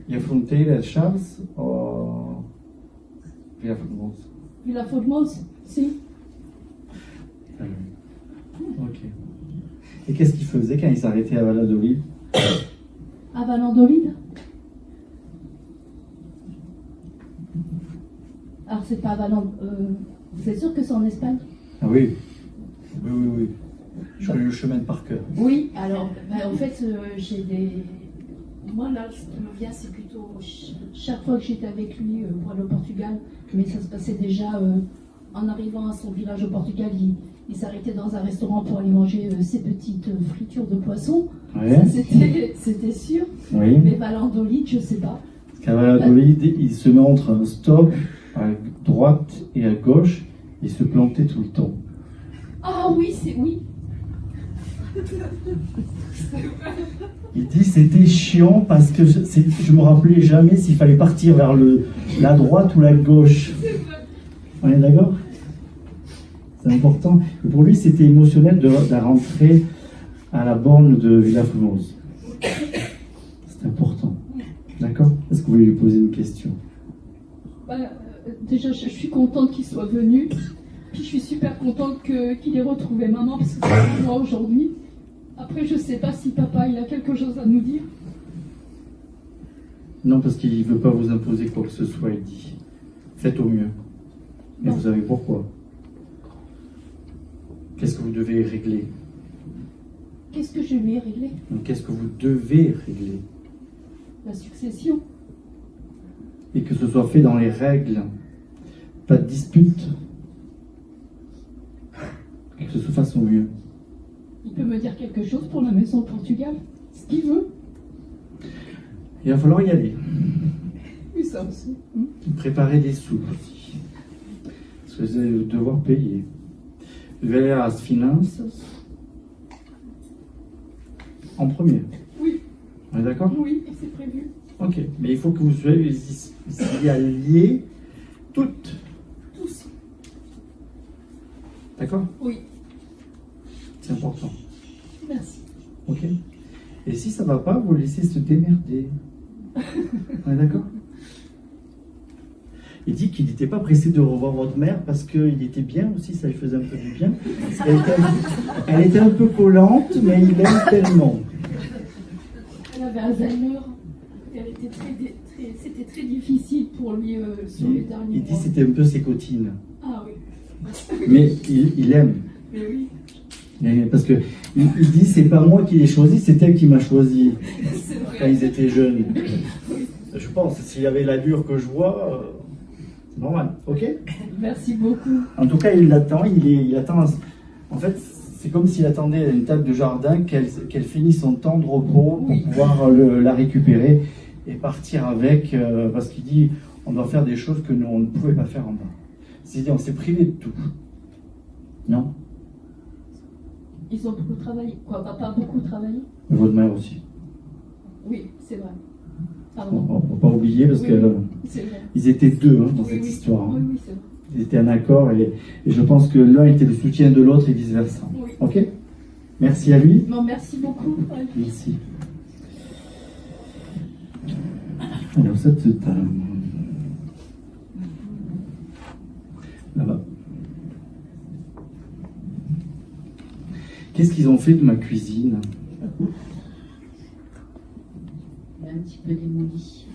E a fronteira é Chaves ou Vila Formosa? Villa Formosa? Si. Tá bem. Ok. Et qu'est-ce qu'il faisait quand il s'arrêtait à Valladolid? À Valladolid? Alors, c'est pas à Valladolid. C'est sûr que c'est en Espagne? Ah oui. Oui, oui, oui. Je connais le chemin par cœur. Oui, alors, en fait, j'ai des. Moi, là, ce qui me vient, c'est plutôt chaque fois que j'étais avec lui pour aller au Portugal, mais ça se passait déjà en arrivant à son village au Portugal, il s'arrêtait dans un restaurant pour aller manger ses petites fritures de poisson. Ouais. Ça, c'était sûr. Oui. Mais Valladolid, je sais pas. Parce qu'à Valladolid, il se montre un stop à droite et à gauche, il se plantait tout le temps. Ah oui, c'est oui. Il dit c'était chiant parce que je me rappelais jamais s'il fallait partir vers la droite ou la gauche. On est d'accord? C'est important. Et pour lui, c'était émotionnel de rentrer à la borne de Villa Formosa. C'est important. D'accord? Est-ce que vous voulez lui poser une question? Déjà, je suis contente qu'il soit venu. Puis je suis super contente qu'il ait retrouvé maman, parce que c'est pour moi aujourd'hui. Après, je sais pas si papa il a quelque chose à nous dire. Non, parce qu'il ne veut pas vous imposer quoi que ce soit, il dit. Faites au mieux. Et vous savez pourquoi. Qu'est-ce que vous devez régler? Qu'est-ce que je vais régler? Donc, qu'est-ce que vous devez régler? La succession. Et que ce soit fait dans les règles. Pas de dispute. Que ce se fasse au mieux. Il peut me dire quelque chose pour la maison au Portugal? Ce qu'il veut. Il va falloir y aller. Oui, ça aussi. Préparer des sous aussi. Parce que vous allez devoir payer. Vous allez à As Finances en premier. Oui. On est d'accord? Oui, c'est prévu. Ok. Mais il faut que vous soyez y alliés toutes. Tous. D'accord? Oui. C'est important. Merci. Ok. Et si ça va pas, vous laissez se démerder. On est d'accord? Il dit qu'il n'était pas pressé de revoir votre mère parce qu'il était bien aussi, ça lui faisait un peu du bien. Elle était un peu collante, mais il l'aime tellement. Elle avait Alzheimer. C'était très difficile pour lui sur les derniers Il dit mois. que c'était un peu ses cotines. Ah oui. Mais il aime. Mais oui. Parce que il dit c'est pas moi qui l'ai choisi, c'est elle qui m'a choisi C'est vrai. quand ils étaient jeunes. Je pense, s'il avait l'allure que je vois, c'est normal. Ok? Merci beaucoup. En tout cas, il l'attend. Il attend. En fait, c'est comme s'il attendait à une table de jardin qu'elle finisse son temps de repos pour pouvoir la récupérer et partir avec. Parce qu'il dit on doit faire des choses que nous on ne pouvait pas faire en bas. C'est-à-dire on s'est privé de tout. Non? Ils ont beaucoup travaillé. Quoi, pas beaucoup travaillé? Et votre mère aussi. Oui, c'est vrai. On Pardon. ne faut pas oublier parce Oui, c'est vrai. qu'ils étaient deux dans Oui, cette oui. histoire. Hein. Oui, oui, c'est vrai. Ils étaient en accord et je pense que l'un était le soutien de l'autre et vice-versa. Oui. Ok? Merci à lui. Non, merci beaucoup. Merci. Alors, cette dame. Là-bas. Qu'est-ce qu'ils ont fait de ma cuisine? Elle est un petit peu démolie.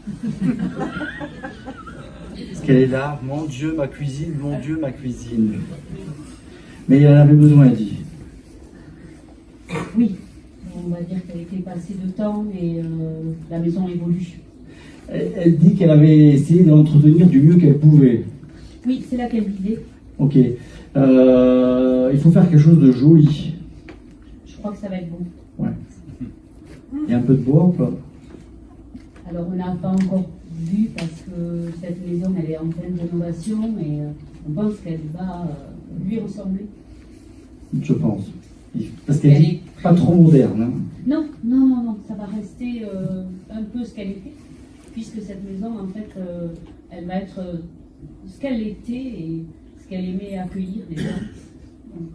Parce qu'elle est là, mon Dieu, ma cuisine, mon Dieu, ma cuisine. Mais elle en avait besoin, elle dit. Oui, on va dire qu'elle était passée de temps et la maison évolue. Elle dit qu'elle avait essayé de l'entretenir du mieux qu'elle pouvait. Oui, c'est là qu'elle vivait. Ok. Il faut faire quelque chose de joli. Je crois que ça va être bon. Ouais. Il y a un peu de bois ou pas? Alors on n'a pas encore vu parce que cette maison elle est en pleine rénovation et on pense qu'elle va lui ressembler. Je pense. Parce qu'elle dit pas trop moderne. Hein. Non, ça va rester un peu ce qu'elle était, puisque cette maison en fait elle va être ce qu'elle était et ce qu'elle aimait accueillir les gens. Donc,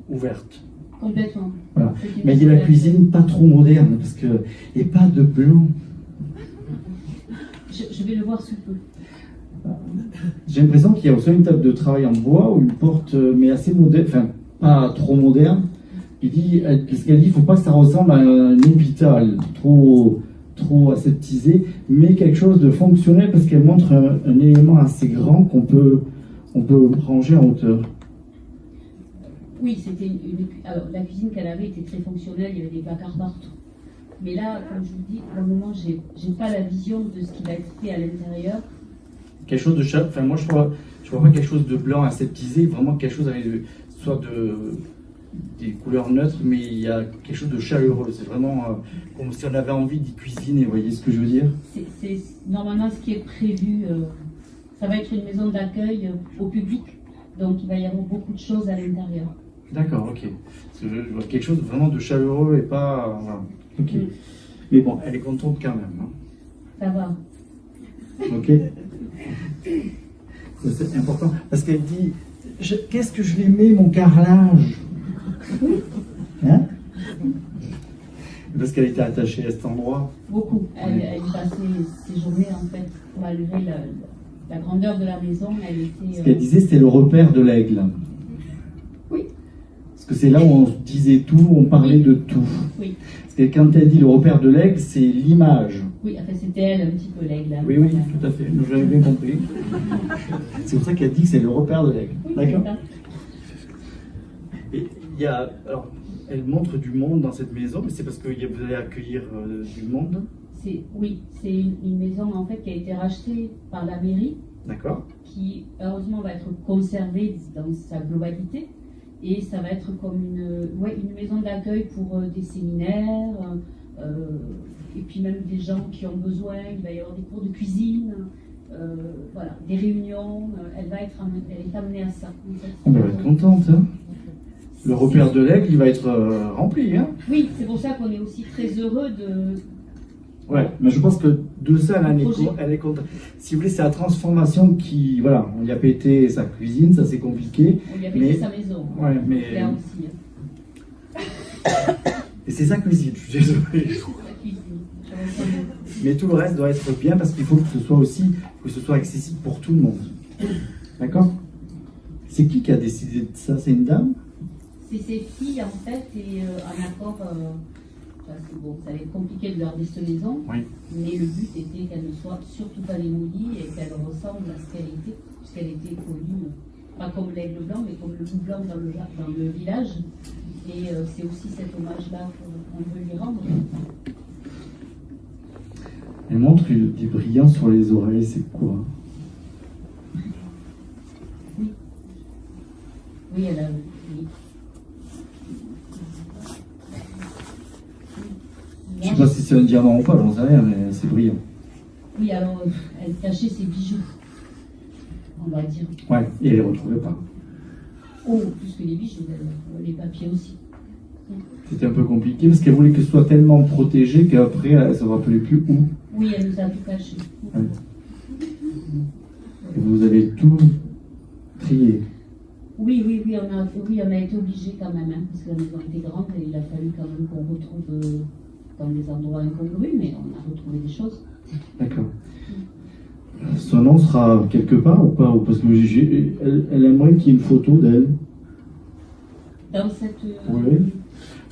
Ouverte. complètement. Voilà. Mais il y a la cuisine pas trop moderne parce que et pas de blanc. Je vais le voir sous peu. J'ai l'impression qu'il y a aussi une table de travail en bois ou une porte, mais assez moderne, enfin pas trop moderne. Il dit, parce qu'elle dit, il ne faut pas que ça ressemble à un hôpital trop aseptisé, mais quelque chose de fonctionnel parce qu'elle montre un élément assez grand qu'on peut ranger en hauteur. Oui, c'était alors la cuisine qu'elle avait était très fonctionnelle, il y avait des placards partout. Mais là, comme je vous dis, pour le moment, j'ai pas la vision de ce qui va être fait à l'intérieur. Quelque chose de enfin moi je vois pas quelque chose de blanc aseptisé, vraiment quelque chose avec des couleurs neutres, mais il y a quelque chose de chaleureux. C'est vraiment comme si on avait envie d'y cuisiner, vous voyez ce que je veux dire? C'est normalement ce qui est prévu. Ça va être une maison d'accueil au public, donc il va y avoir beaucoup de choses à l'intérieur. D'accord, ok. Parce que je vois quelque chose vraiment de chaleureux et pas... voilà. Ok. Mais bon, elle est contente quand même. Hein. Ça va. Ok. C'est important. Parce qu'elle dit, qu'est-ce que je l'aimais, mon carrelage? Hein? Parce qu'elle était attachée à cet endroit. Beaucoup. Elle passait ses journées, en fait, malgré la grandeur de la maison, elle était... Ce qu'elle disait, c'était le repère de l'aigle. Oui. Parce que c'est là où on disait tout, on parlait de tout. Oui. Parce que quand elle dit le repère de l'aigle, c'est l'image. Oui, enfin, c'était elle un petit peu l'aigle. Oui, oui, tout à fait. J'avais bien compris. C'est pour ça qu'elle dit que c'est le repère de l'aigle. Oui, d'accord. Et il y a, alors, Elle montre du monde dans cette maison, mais c'est parce que vous allez accueillir du monde. Oui, c'est une maison en fait qui a été rachetée par la mairie, D'accord. qui heureusement va être conservée dans sa globalité, et ça va être comme une maison d'accueil pour des séminaires, et puis même des gens qui ont besoin. Il va y avoir des cours de cuisine, voilà, des réunions. Elle est amenée à ça. On va être contente. Hein. Le repère de l'aigle, il va être rempli. Hein. Oui, c'est pour ça qu'on est aussi très heureux de. Ouais, mais je pense que de ça, elle est contente. Si vous voulez, c'est la transformation qui, voilà, on lui a pété sa cuisine, ça c'est compliqué. On lui a pété sa maison. Ouais, mais. Là aussi. Hein. Et c'est sa cuisine, je suis désolé. Mais tout le reste doit être bien parce qu'il faut que ce soit accessible pour tout le monde. D'accord? C'est qui a décidé de ça? C'est une dame? C'est ses filles en fait, et un accord. Parce que bon, ça allait être compliqué de leur donner cette maison, oui. Mais le but était qu'elle ne soit surtout pas démolie et qu'elle ressemble à ce qu'elle était, puisqu'elle était connue, pas comme l'aigle blanc, mais comme le loup blanc dans le village. Et c'est aussi cet hommage-là qu'on veut lui rendre. Elle montre des brillants sur les oreilles, c'est quoi? Oui. Oui, elle a. Oui. Je ne sais pas si c'est un diamant ou pas, j'en sais rien, mais c'est brillant. Oui, alors elle cachait ses bijoux, on va dire. Ouais, et elle les retrouvait pas. Oh, plus que les bijoux, les papiers aussi. C'était un peu compliqué parce qu'elle voulait que ce soit tellement protégé qu'après elle ne se rappelait plus où. Oui, elle nous a tout caché. Ouais. Et vous avez tout trié. Oui, on a été obligés quand même, hein, parce que la maison était grande et il a fallu quand même qu'on retrouve dans des endroits incongrus, mais on a retrouvé des choses. D'accord. Son nom sera quelque part ou pas? Parce que elle aimerait qu'il y ait une photo d'elle. Dans cette.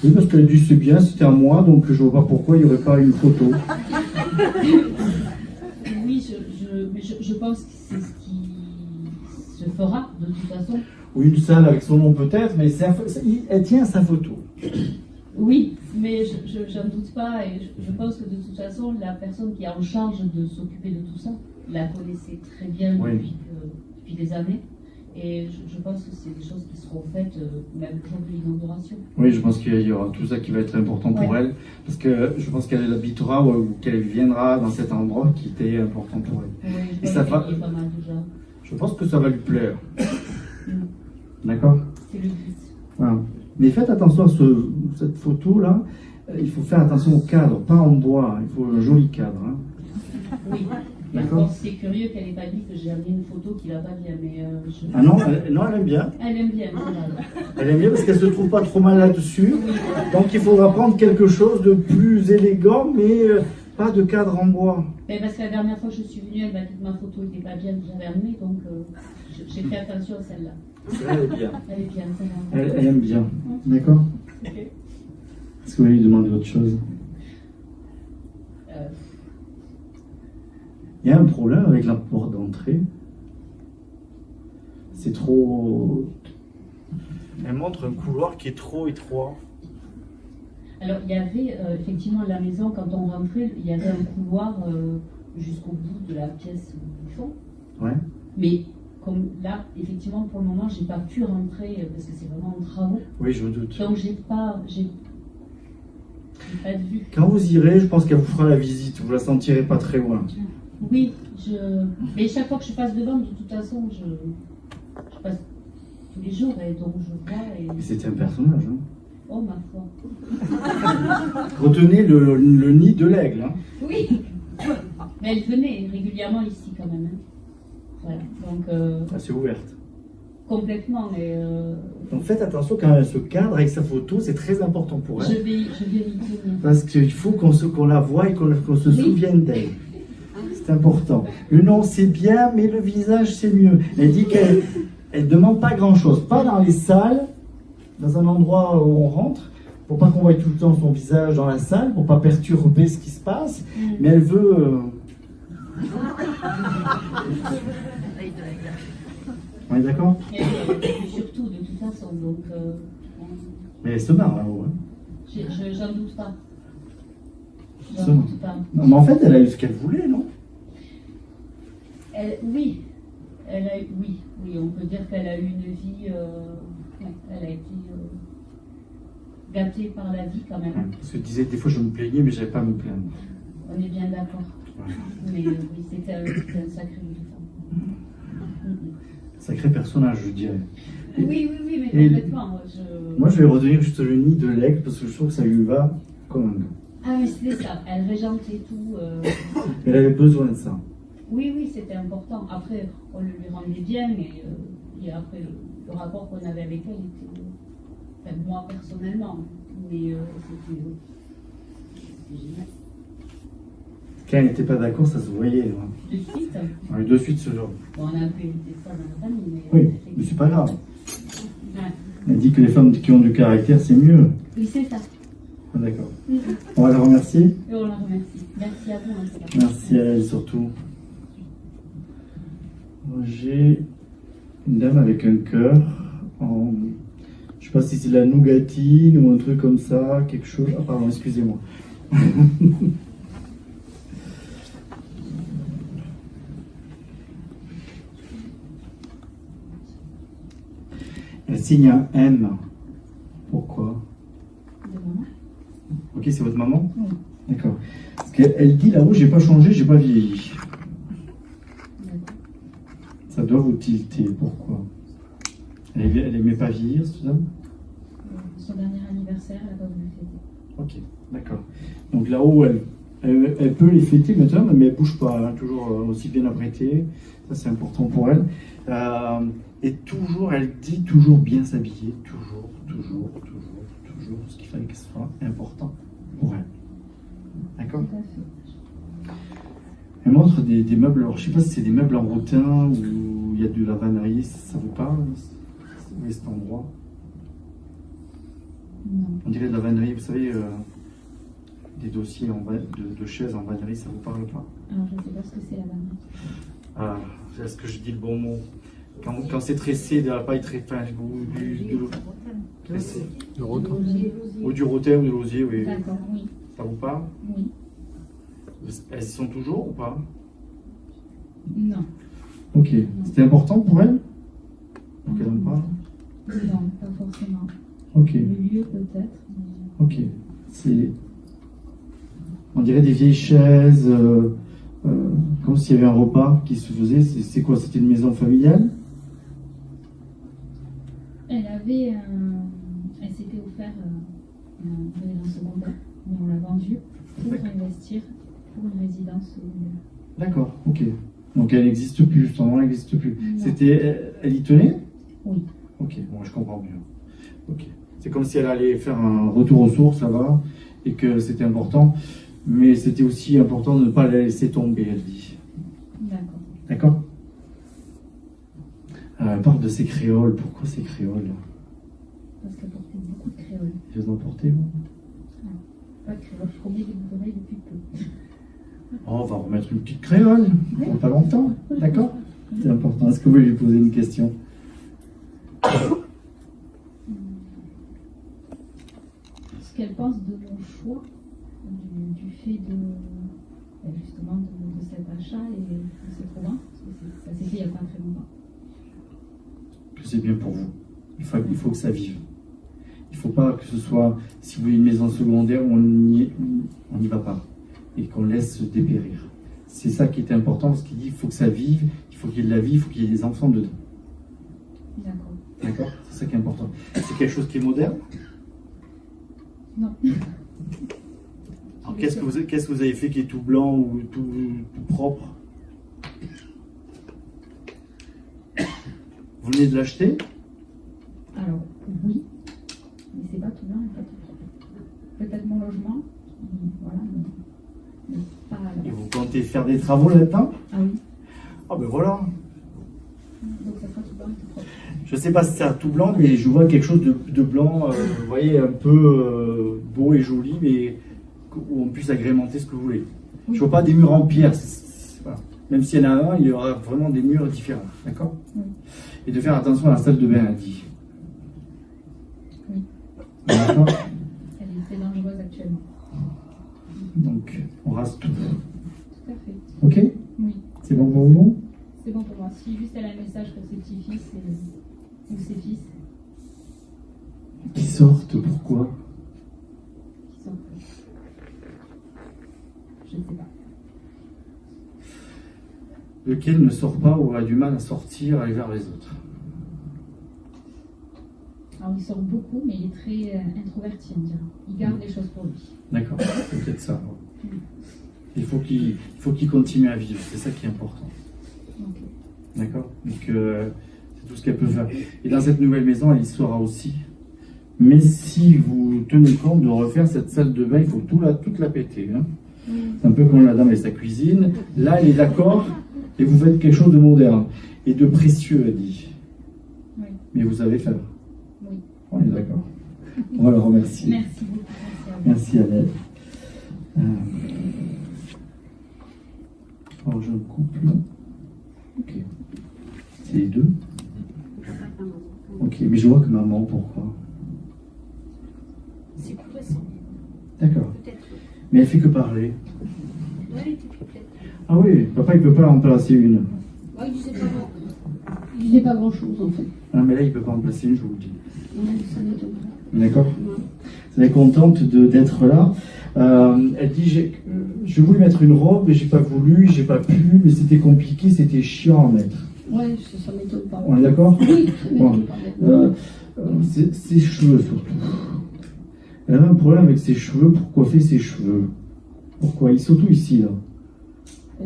Oui, parce qu'elle dit c'est bien, c'était à moi, donc je vois pas pourquoi il n'y aurait pas une photo. Oui, mais je pense que c'est ce qui se fera de toute façon. Oui, une salle avec son nom peut-être, mais elle tient sa photo. Oui, mais je n'en doute pas, et je pense que de toute façon, la personne qui est en charge de s'occuper de tout ça la connaissait très bien depuis des années. Et je pense que c'est des choses qui seront faites même le jour de l'inauguration. Oui, je pense qu'il y aura tout ça qui va être important pour elle, parce que je pense qu'elle habitera ou qu'elle viendra dans cet endroit qui était important pour elle. Oui, je pense pas mal déjà. Je pense que ça va lui plaire. D'accord? C'est le but. Voilà. Mais faites attention à cette photo-là. Il faut faire attention au cadre, pas en bois. Il faut un joli cadre. Hein. Oui. D'accord. C'est curieux qu'elle n'ait pas dit que j'ai amené une photo qui va pas bien, mais Ah non, elle aime bien. Elle aime bien, elle aime bien parce qu'elle se trouve pas trop mal là-dessus. Donc il faudra prendre quelque chose de plus élégant, mais pas de cadre en bois. Mais parce que la dernière fois que je suis venue, elle m'a dit que ma photo n'était pas bien, que j'avais amené, donc j'ai fait attention à celle-là. Elle est bien. Elle est bien, celle-là. Elle aime bien. D'accord. Okay. Est-ce que vous voulez lui demander autre chose? Il y a un problème avec la porte d'entrée. C'est trop... Elle montre un couloir qui est trop étroit. Alors, il y avait effectivement la maison, quand on rentrait, il y avait un couloir jusqu'au bout de la pièce du fond. Ouais. Mais comme là, effectivement, pour le moment, j'ai pas pu rentrer parce que c'est vraiment en travaux. Oui, je me doute. Donc, j'ai pas de vue. Quand vous irez, je pense qu'elle vous fera la visite. Vous la sentirez pas très loin. Oui, mais chaque fois que je passe devant, de toute façon, je passe tous les jours et donc je vois. Et c'était un personnage, hein? Oh, ma foi. Retenez le nid de l'aigle. Hein? Oui, mais elle venait régulièrement ici quand même. Hein? Voilà, donc. C'est ouverte. Complètement, mais. Donc faites attention quand elle se cadre avec sa photo, c'est très important pour elle. Je vais y tenir. Parce qu'il faut qu'on la voie et qu'on se souvienne d'elle. C'est important. Le nom c'est bien, mais le visage c'est mieux. Elle dit qu'elle ne demande pas grand-chose. Pas dans les salles, dans un endroit où on rentre, pour pas qu'on voie tout le temps son visage dans la salle, pour pas perturber ce qui se passe. Mais elle veut... On est d'accord? Surtout, de toute façon. Donc, Mais elle se marre là-haut. Hein. J'en doute pas. Ça. J'en doute pas. Non, mais en fait, elle a eu ce qu'elle voulait, non? Oui. Oui, on peut dire qu'elle a eu une vie. Elle a été gâtée par la vie quand même. Parce que je disais, des fois je me plaignais, mais je n'avais pas à me plaindre. On est bien d'accord. Ouais. Mais oui, c'était un sacré militant. Sacré personnage, je dirais. Oui, mais complètement. Moi, je vais retenir juste le nid de l'aigle parce que je trouve que ça lui va comme un gars. Ah, mais c'était ça. Elle régentait tout. Elle avait besoin de ça. Oui, c'était important. Après, on le lui rendait bien, et après, le rapport qu'on avait avec elle était. Enfin, moi, personnellement. Mais c'était génial. Quand elle n'était pas d'accord, ça se voyait. Hein. De suite. Ouais, de suite, ce genre. Bon, on a un peu évité ça dans la famille. Oui, mais c'est pas grave. Ouais. Elle dit que les femmes qui ont du caractère, c'est mieux. Oui, c'est ça. Ah, d'accord. On va la remercier. Et on la remercie. Merci à vous. En tout cas. Merci à elle surtout. J'ai une dame avec un cœur en... Je sais pas si c'est de la nougatine ou un truc comme ça, quelque chose. Ah pardon, excusez-moi. Elle signe un M. Pourquoi? De maman. Ok, c'est votre maman? Oui. D'accord. Parce qu'elle dit là-haut, j'ai pas changé, j'ai pas vieilli. D'accord. Ça doit vous tilter. Pourquoi? Elle aimait pas vieillir, c'est tout ça? Son dernier anniversaire, elle n'a pas voulu fêter. Ok, d'accord. Donc là-haut, elle peut les fêter maintenant, mais elle bouge pas, hein, toujours aussi bien apprêtée. Ça, c'est important pour elle. Et toujours, elle dit toujours bien s'habiller, toujours, ce qu'il fallait que ce soit important pour elle. D'accord? Tout à fait. Elle montre des meubles, alors je sais pas si c'est des meubles en rotin ou il y a de la vannerie, ça vous parle? Où est cet endroit? Non. On dirait de la vannerie, vous savez, des dossiers de chaises en vannerie, ça vous parle pas? Alors, je ne sais pas ce que c'est la vannerie. Ah, est-ce que je dis le bon mot? Quand c'est tressé de la paille très fin, ou tressé. De retour. Ou du rotin ou de l'osier, oui. D'accord, oui. Ça vous parle? Oui. Elles y sont toujours ou pas? Non. Ok. C'était important pour elle? Pour qu'elle en parle? Non, pas forcément. Ok. Le lieu peut-être. Mais... Ok. On dirait des vieilles chaises, comme s'il y avait un repas qui se faisait. C'est quoi? C'était une maison familiale? Elle s'était offert un résidence secondaire, mais on l'a vendu pour investir pour une résidence secondaire. D'accord, ok. Donc elle n'existe plus, justement, elle n'existe plus. Non. Elle y tenait? Oui. Ok, bon, je comprends mieux. Ok. C'est comme si elle allait faire un retour aux sources, ça va, et que c'était important, mais c'était aussi important de ne pas la laisser tomber, elle dit. D'accord. D'accord? Elle parle de ses créoles. Pourquoi ces créoles? Parce qu'elle portait beaucoup de créoles. Vous en portez, vous? Pas de créoles, je connais des bouts d'oreilles depuis peu. Oh, on va remettre une petite créole, pour pas longtemps, d'accord? C'est important. Est-ce que vous voulez lui poser une question? Ce qu'elle pense de mon choix, du fait de justement de cet achat et de cette province, parce que ça s'est fait il n'y a pas très longtemps. Que c'est bien pour vous. Il faut que ça vive. Il ne faut pas que ce soit, si vous voulez une maison secondaire, on n'y va pas et qu'on laisse se dépérir. C'est ça qui est important, parce qu'il dit qu'il faut que ça vive, il faut qu'il y ait de la vie, il faut qu'il y ait des enfants dedans. D'accord. D'accord? C'est ça qui est important. C'est quelque chose qui est moderne? Non. Alors qu'est-ce que vous avez fait qui est tout blanc ou tout propre? Vous venez de l'acheter? Alors, oui, mais c'est pas tout blanc et pas tout propre. Peut-être mon logement, voilà, mais pas là. Et vous comptez faire des travaux là-dedans? Ah oui, Ah ben voilà. donc ça sera tout blanc et tout propre. Je ne sais pas si c'est un tout blanc, mais je vois quelque chose de blanc, vous voyez, un peu beau et joli, mais où on puisse agrémenter ce que vous voulez. Je ne vois pas des murs en pierre. Voilà. Même s'il y en a un, il y aura vraiment des murs différents. D'accord? Oui. Et de faire attention à la salle de bain, elle dit. Oui. D'accord. Elle est très dangereuse actuellement. Donc, on rase tout. Tout à fait. Ok? Oui, C'est bon pour vous? c'est bon pour moi. Si juste elle a un message pour ses petits-fils ou ses fils, Qui sortent, pourquoi? qui sont. Je ne sais pas. Lequel ne sort pas ou a du mal à sortir, aller vers les autres? Alors il sort beaucoup, mais il est très introverti, on dirait. Il garde les choses pour lui. D'accord, c'est peut-être ça. Il faut qu'il continue à vivre, c'est ça qui est important. Ok. D'accord? Donc, c'est tout ce qu'elle peut faire. Et dans cette nouvelle maison, elle y sera aussi. Mais si vous tenez compte de refaire cette salle de bain, il faut toute la péter. Hein. C'est un peu comme la dame et sa cuisine. Là, elle est d'accord, et vous faites quelque chose de moderne et de précieux, elle dit. Oui. Mais vous savez faire. Oui. On est d'accord. On va la remercier. Merci beaucoup. Merci Annette. Alors, jeune couple. Ok. C'est les deux. Ok, mais je vois que maman, pourquoi? C'est plus récent. D'accord. Peut-être. Mais elle fait que parler. Ouais, elle était plus peut-être. Ah oui, papa il peut pas en placer une. Ouais, il disait pas grand. Il disait pas grand-chose en fait. Ah, mais là il peut pas en placer une, je vous le dis. Ouais, ça m'étonne pas. D'accord. Ouais. Elle est contente d'être là. Elle dit je voulais mettre une robe et j'ai pas voulu, j'ai pas pu, mais c'était compliqué, c'était chiant à mettre. Ouais, ça m'étonne pas. On est d'accord? Oui, ça m'étonne pas. Ses cheveux surtout. Elle avait un problème avec ses cheveux pour coiffer ses cheveux. Pourquoi? Surtout ici là.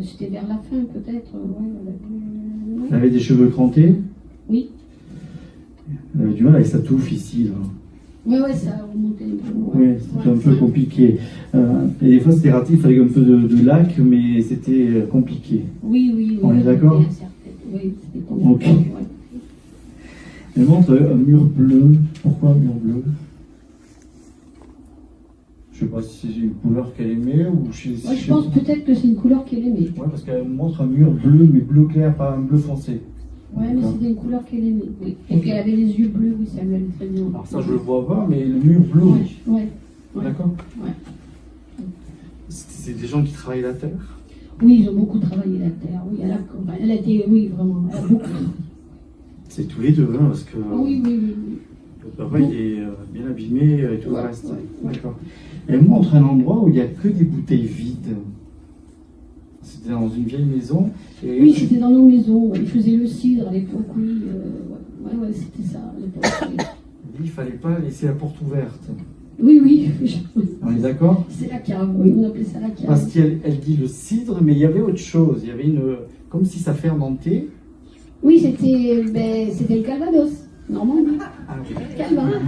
C'était vers la fin peut-être. Ouais, Elle avait des cheveux crantés. Oui. Elle avait du mal avec sa touffe ici là. Ouais, ça a remonté un peu. Oui, c'était un peu compliqué. Et des fois c'était raté, il fallait un peu de lac, mais c'était compliqué. Oui. On est d'accord? Oui, c'était compliqué. Ok. Ouais. Elle montre un mur bleu. Pourquoi un mur bleu? Je sais pas si c'est une couleur qu'elle aimait ou Je pense peut-être que c'est une couleur qu'elle aimait. Ouais, parce qu'elle montre un mur bleu, mais bleu clair, pas un bleu foncé. Ouais, mais c'était une couleur qu'elle aimait. Oui. Et puis elle avait les yeux bleus, oui, ça lui allait très bien. Alors ça, je le vois pas, mais le mur bleu, oui. Ouais. D'accord? Ouais. C'est des gens qui travaillent la terre? Oui, ils ont beaucoup travaillé la terre. Oui, elle a été, oui, vraiment, elle a beaucoup. C'est tous les deux, hein, parce que Oui. le papa, il est bien abîmé et tout le reste. Ouais. D'accord. Elle montre un endroit où il n'y a que des bouteilles vides. C'était dans une vieille maison. Et Oui, c'était dans nos maisons. Ils faisaient le cidre à l'époque, oui. Ouais, c'était ça à l'époque. Oui. il dit, il fallait pas laisser la porte ouverte. Oui. On est d'accord? C'est la cave, oui, on appelait ça la cave. Parce qu'elle dit le cidre, mais il y avait autre chose. Il y avait comme si ça fermentait. Oui, c'était le Calvados, Normandie. Calvados.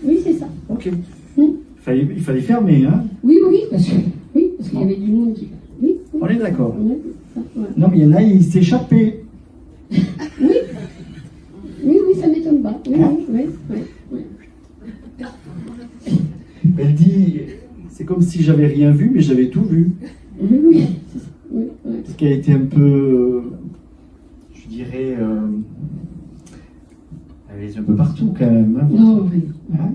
Oui, c'est ça. Ok. Il fallait fermer, hein? Oui, parce qu'il y avait du monde qui... Oui. On est d'accord. Ouais. Non, mais il y en a, ils s'échappaient. Oui, ça m'étonne pas. Oui. Elle dit, c'est comme si j'avais rien vu, mais j'avais tout vu. Oui. Parce qu'elle était un peu, je dirais, elle était un peu partout quand même. Hein, Non, oui. Hein?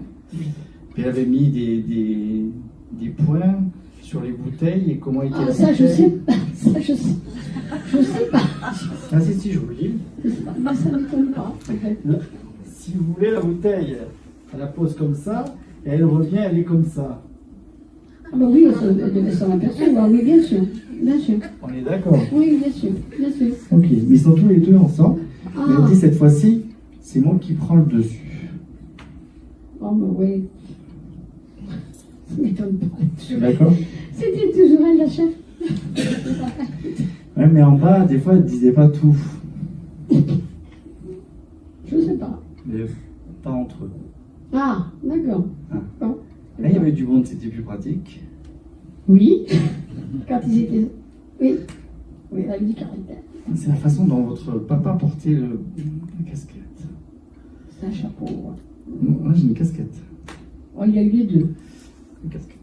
Puis elle avait mis des points sur les bouteilles et comment était la bouteille. Ça, je sais pas. Je sais pas. Ah si, je vous le dis. Mais ça m'étonne pas. Là, si vous voulez, la bouteille, elle la pose comme ça, et elle revient, elle est comme ça. Ah bah oui, elle devait s'en apercevoir, oui, bien sûr. On est d'accord? Oui, bien sûr. Ok, mais ils sont tous les deux ensemble. Ah. Mais elle dit, cette fois-ci, c'est moi qui prends le dessus. Oh, mais oui. Ça m'étonne pas. D'accord? C'était toujours elle, la chef. Ouais, mais en bas, des fois, elle disait pas tout. Je sais pas. Mais pas entre eux. Ah, d'accord. Ah. Bon. Là, il y avait du monde, c'était plus pratique. Oui. Quand ils étaient... Oui, avec du caractère. C'est la façon dont votre papa portait la casquette. C'est un chapeau. Moi, j'ai une casquette. Oh, il a eu les deux. Une casquette.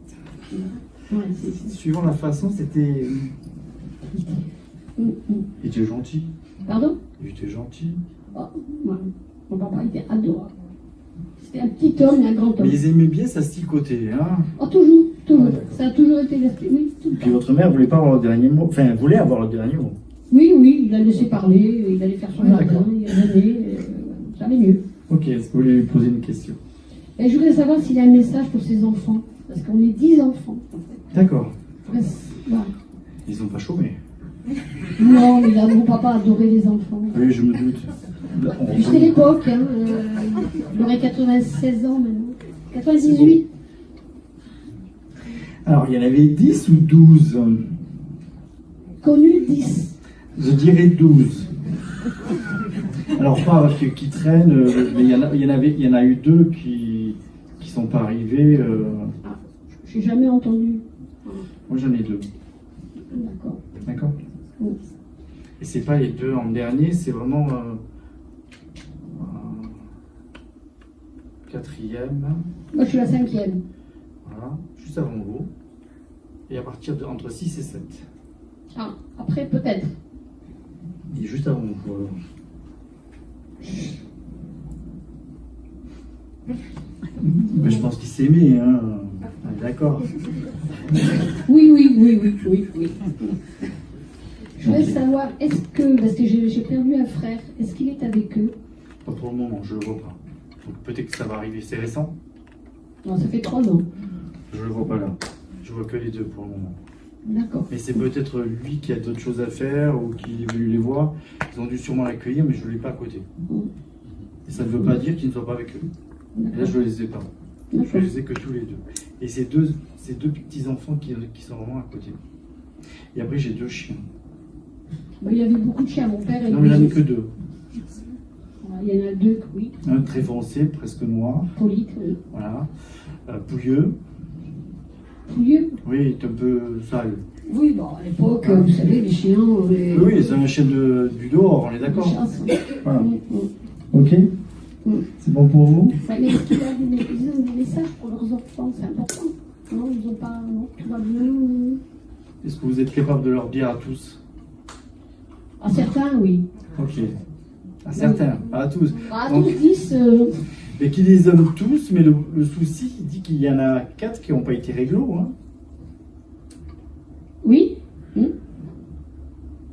Ouais, c'est... Suivant la façon, c'était... Il était gentil. Pardon? Il était gentil. Oh, ouais. Mon papa était adorable. C'était un petit homme et un grand homme. Mais ils aimaient bien s'asticoter, hein. Oh, toujours, toujours. Ouais, d'accord. Ça a toujours été resté, oui, tout le Et puis temps. votre mère voulait pas avoir le dernier mot. Enfin, elle voulait avoir le dernier mot. Oui, oui, il l'a laissé parler, il allait faire son Ouais, jardin, d'accord. il allait, ça allait mieux. Ok, est-ce que vous voulez lui poser une question? Et je voudrais savoir s'il a un message pour ses enfants, parce qu'on est 10 enfants, en fait. D'accord. Ouais, voilà. Ils n'ont pas chômé. Non, mais là, mon papa adorait les enfants. Oui, je me doute. Puis c'était l'époque, hein, il aurait 96 ans maintenant. 98. Alors, il y en avait 10 ou 12? Connu 10. Je dirais 12. Alors, pas qui traînent, mais il y en a eu 2 qui sont pas arrivés. J'ai jamais entendu. Moi, j'en ai 2. D'accord. D'accord? Oui. Et c'est pas les 2 en dernier, c'est vraiment 4e. Moi, je suis la 5e. Voilà, juste avant vous. Et à partir de entre 6 et 7. Ah, après, peut-être. Et juste avant vous. Alors. Mais je pense qu'ils s'aimaient, hein. Ah, d'accord. Oui. Je voudrais savoir, est-ce que, parce que j'ai perdu un frère, est-ce qu'il est avec eux? Pas pour le moment, je le vois pas. Donc peut-être que ça va arriver. C'est récent? Non, ça fait 3 ans. Je le vois pas là. Je vois que les 2 pour le moment. D'accord. Mais c'est peut-être lui qui a d'autres choses à faire ou qui est venu les voir. Ils ont dû sûrement l'accueillir, mais je ne l'ai pas à côté. Et ça ne veut pas dire qu'ils ne soient pas avec eux. Et là, je ne les ai pas. Je les ai que tous les 2. Et ces deux petits-enfants qui sont vraiment à côté. Et après, j'ai 2 chiens. Bah, il y avait beaucoup de chiens, mon père et Non, mais j'en ai que 2. Il y en a 2, oui. Un très foncé, presque noir. Polique, oui. Voilà. Pouilleux. Pouilleux? Oui, il est un peu sale. Oui, bon, à l'époque, vous savez, les chiens... Oui, c'est un chien du dehors, on est d'accord. Voilà. Ok. C'est bon pour vous? Mais est-ce qu'il y a des messages pour leurs enfants? C'est important. Non, ils n'ont pas... Non, tout va bien. Est-ce que vous êtes capable de leur dire à tous? À certains, oui. Ok. À certains, pas à tous. À Donc, tous 10... mais qui les aiment tous, mais le souci, il dit qu'il y en a 4 qui n'ont pas été réglo. Hein. Oui.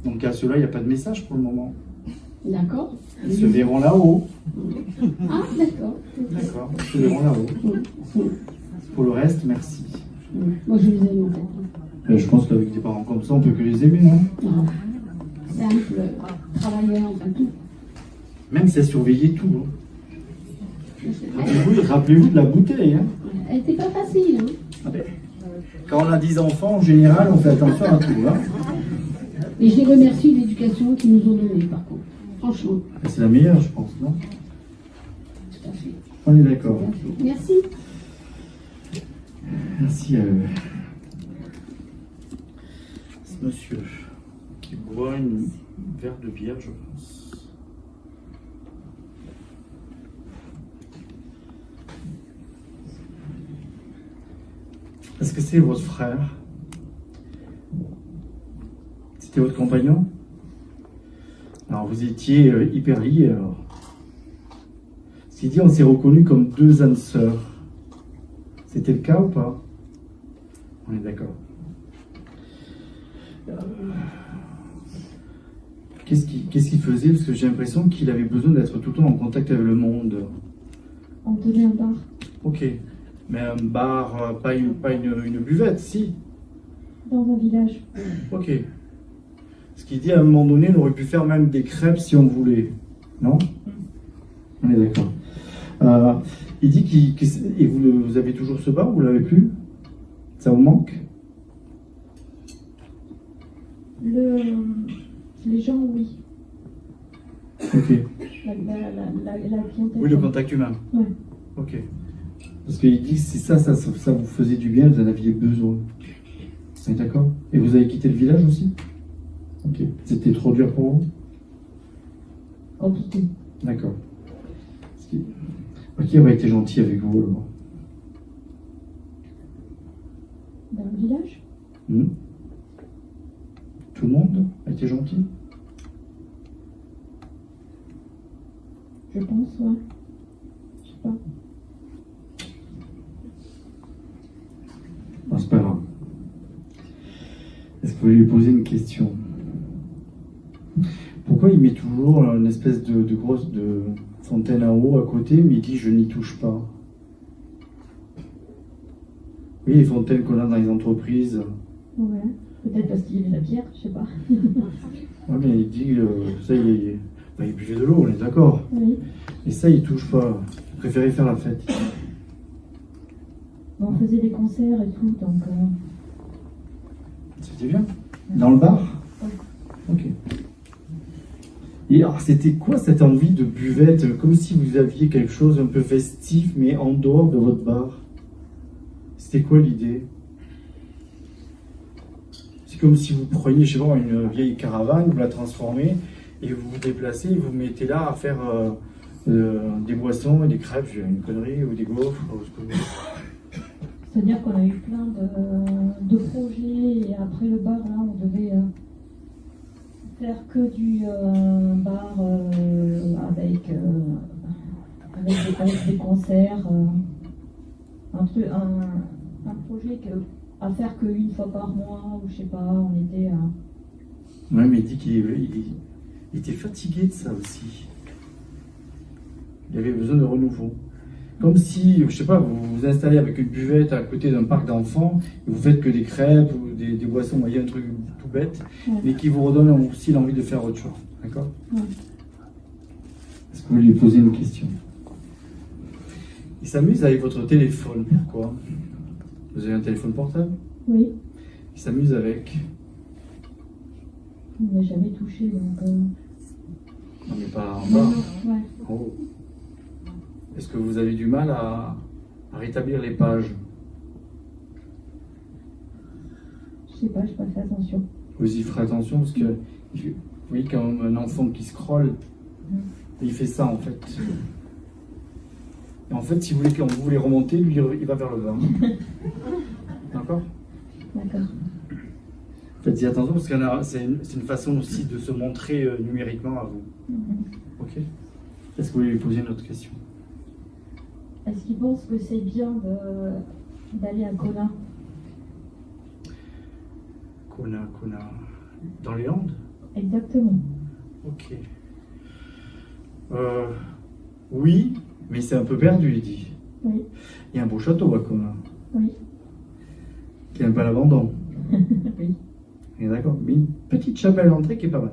Donc à ceux-là, il n'y a pas de message pour le moment. D'accord. Ils se verront là-haut. Ah, d'accord. D'accord, ils se verront là-haut. Pour le reste, merci. Moi, je les aime en fait. Je pense qu'avec des parents comme ça, on peut que les aimer, non? Non. Simple, travailleur, enfin tout. Même si à surveiller tout. Hein. Rappelez-vous de la bouteille. Hein. Elle n'était pas facile. Hein. Ah ben, quand on a 10 enfants, en général, on fait attention à tout. Hein. Et je les remercie de l'éducation qu'ils nous ont donnée, par contre. Franchement. C'est la meilleure, je pense, non? Tout à fait. On est d'accord. Merci. Merci à eux. Ce monsieur qui boit un verre de bière, je pense. Est-ce que c'est votre frère? C'était votre compagnon? Alors vous étiez hyper liés alors. C'est dit, on s'est reconnus comme 2 âmes sœurs. C'était le cas ou pas? On est d'accord. Qu'est-ce qu'il faisait? Parce que j'ai l'impression qu'il avait besoin d'être tout le temps en contact avec le monde. On tenait un bar. Ok. Mais un bar, pas une buvette, si. Dans un village. Ok. Ce qui dit, à un moment donné, on aurait pu faire même des crêpes si on voulait. Non? On est d'accord. Il dit et vous avez toujours ce bar, vous l'avez plus? Ça vous manque? Les gens, oui. Ok. La clientèle. Oui, le contact humain. Ouais. Ok. Parce qu'il dit que si ça vous faisait du bien, vous en aviez besoin. Vous êtes d'accord? Et vous avez quitté le village aussi? Ok. C'était trop dur pour vous? Compliqué. D'accord. Qui aurait été gentil avec vous alors? Dans le village? Tout le monde a été gentil? Je pense, ouais. pas. Non, c'est pas grave. Est-ce que vous voulez lui poser une question? Pourquoi il met toujours une espèce de grosse fontaine à eau à côté, mais il dit je n'y touche pas? Oui, les fontaines qu'on a dans les entreprises. Ouais, peut-être parce qu'il y avait la bière, je sais pas. Oui, mais il dit ça, il buvait de l'eau, on est d'accord. Oui. Et ça, il touche pas. Il préférait faire la fête. On faisait des concerts et tout, donc. C'était bien. Dans le bar? Ok. Et alors, c'était quoi cette envie de buvette? Comme si vous aviez quelque chose un peu festif, mais en dehors de votre bar. C'était quoi l'idée? C'est comme si vous preniez, je sais pas, une vieille caravane, vous la transformez, et vous vous déplacez, et vous vous mettez là à faire des boissons et des crêpes, j'ai une connerie, ou des gaufres. C'est-à-dire qu'on a eu plein de projets, et après le bar, là, on devait faire que du bar avec des concerts, un projet à faire qu'une fois par mois, ou je sais pas, on était à... Ouais, mais il dit qu'il était fatigué de ça aussi. Il avait besoin de renouveau. Comme si, je sais pas, vous vous installez avec une buvette à côté d'un parc d'enfants, et vous faites que des crêpes ou des boissons, vous voyez, un truc tout bête, Ouais. mais qui vous redonne aussi l'envie de faire autre chose. D'accord? Ouais. Est-ce que vous voulez lui poser une question? Il s'amuse avec votre téléphone, pourquoi? Vous avez un téléphone portable? Oui, Il s'amuse avec. il n'a jamais touché, donc... Non, mais pas en bas. Ouais. Oh. Est-ce que vous avez du mal à rétablir les pages? Je sais pas, je pas fait attention. Vous y ferez attention parce que, oui, quand un enfant qui scrolle, il fait ça en fait. Et en fait, si vous voulez, quand vous voulez remonter, lui, il va vers le bas. D'accord? D'accord. Faites-y attention parce que c'est une façon aussi de se montrer numériquement à vous. Ok? Est-ce que vous voulez lui poser une autre question? Est-ce qu'il pense que c'est bien d'aller à Kona? Kona. Dans les Landes? Exactement. Ok. Oui, mais c'est un peu perdu, il dit. Oui. Il y a un beau château à Kona. Oui. Qui n'aime pas l'abandon. Oui. Et d'accord. Mais une petite chapelle à l'entrée qui est pas mal.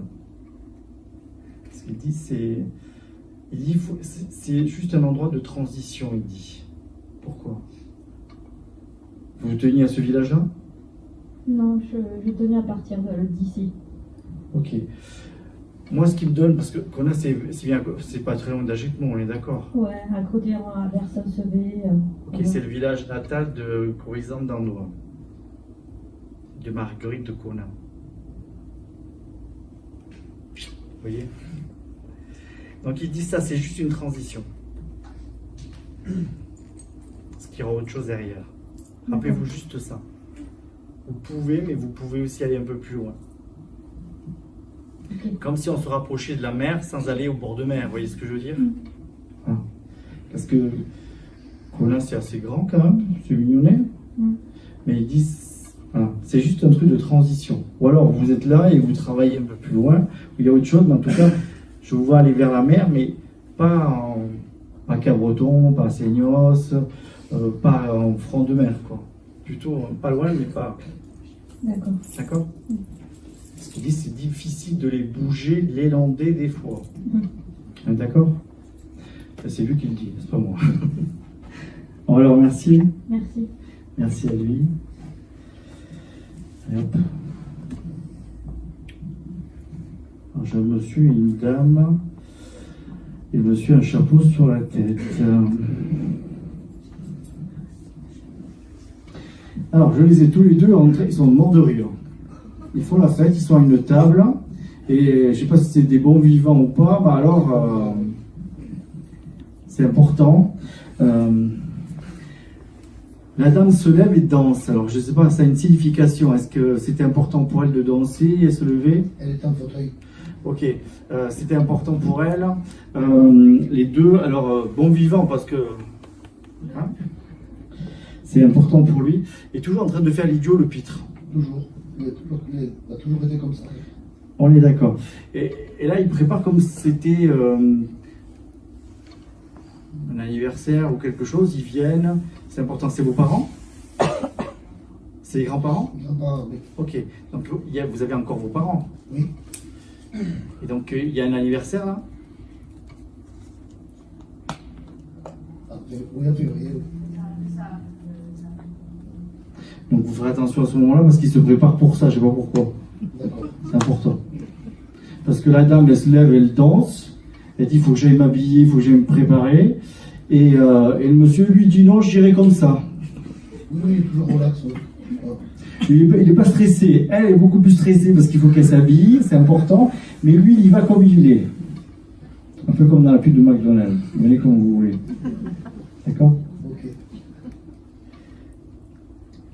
Ce qu'il dit, c'est juste un endroit de transition, il dit. Pourquoi? Vous vous teniez à ce village-là? Non, je tenais à partir d'ici. Ok. Moi, ce qui me donne, parce que Kona, c'est pas très loin d'Agitmont, on est d'accord? Ouais, à côté, à Versailles-Sevé. Ok, c'est le village natal de Corisande d'Andois, de Marguerite de Kona. Vous voyez? Donc il dit ça, c'est juste une transition. Parce qu'il y aura autre chose derrière. Rappelez-vous juste ça. Vous pouvez, mais vous pouvez aussi aller un peu plus loin. Okay. Comme si on se rapprochait de la mer sans aller au bord de mer, vous voyez ce que je veux dire? Ah. Parce que Kona, c'est assez grand quand même, c'est mignonnet. Mais ils disent, voilà, c'est juste un truc de transition. Ou alors vous êtes là et vous travaillez un peu plus loin, ou il y a autre chose, mais en tout cas, je vous vois aller vers la mer, mais pas à Cabreton, pas à Seignos, pas en front de mer, quoi. Plutôt pas loin, mais pas. D'accord. D'accord? Ce qu'ils disent, c'est difficile de les bouger, l'élander des fois. D'accord? C'est lui qui le dit, c'est pas moi. On va le remercier. Merci. Merci à lui. Et hop. Alors, j'ai un monsieur et une dame. Et le monsieur a un chapeau sur la tête. Alors, je les ai tous les deux rentrés, ils sont morts de rire. Ils font la fête, ils sont à une table. Et je ne sais pas si c'est des bons vivants ou pas, bah alors, c'est important. La dame se lève et danse. Alors, je ne sais pas, ça a une signification. Est-ce que c'était important pour elle de danser et se lever? Elle est en fauteuil. Ok, c'était important pour elle. Les deux, alors bon vivant parce que hein, c'est important pour lui. Et toujours en train de faire l'idiot, le pitre. Toujours. Il a toujours été comme ça. On est d'accord. Et là, il prépare comme si c'était un anniversaire ou quelque chose. Ils viennent. C'est important. C'est vos parents? C'est les grands-parents? Grands-parents, oui. Ok. Donc vous avez encore vos parents? Oui. Et donc il y a un anniversaire là? Oui, en février. Oui. Donc vous ferez attention à ce moment-là parce qu'il se prépare pour ça, je ne sais pas pourquoi. C'est important. Parce que la dame, elle se lève, elle danse, elle dit il faut que j'aille m'habiller, il faut que j'aille me préparer. Et le monsieur lui dit non, j'irai comme ça. Oui, il est toujours relax. Oui. Il n'est pas stressé. Elle est beaucoup plus stressée parce qu'il faut qu'elle s'habille, c'est important. Mais lui, il y va comme il est. Un peu comme dans la pub de McDonald's. Vous venez comme vous voulez. D'accord? Ok.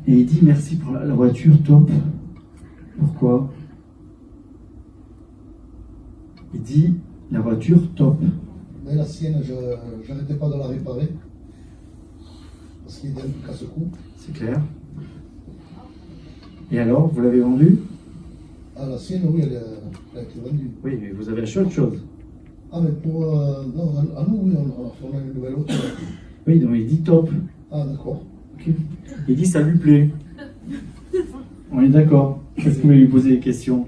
Et il dit merci pour la voiture, top. Pourquoi? Il dit la voiture, top. Mais la sienne, je n'arrêtais pas de la réparer. Parce qu'il était un peu casse-cou. C'est clair. Et alors, vous l'avez vendue? Ah, la sienne, oui, elle a été vendue. Oui, mais vous avez acheté autre chose. Ah, mais pour. Non, à nous, oui, on a une nouvelle auto. Oui, donc il dit top. Ah, d'accord. Okay. Il dit ça lui plaît. On est d'accord. Est-ce que vous voulez lui poser des questions?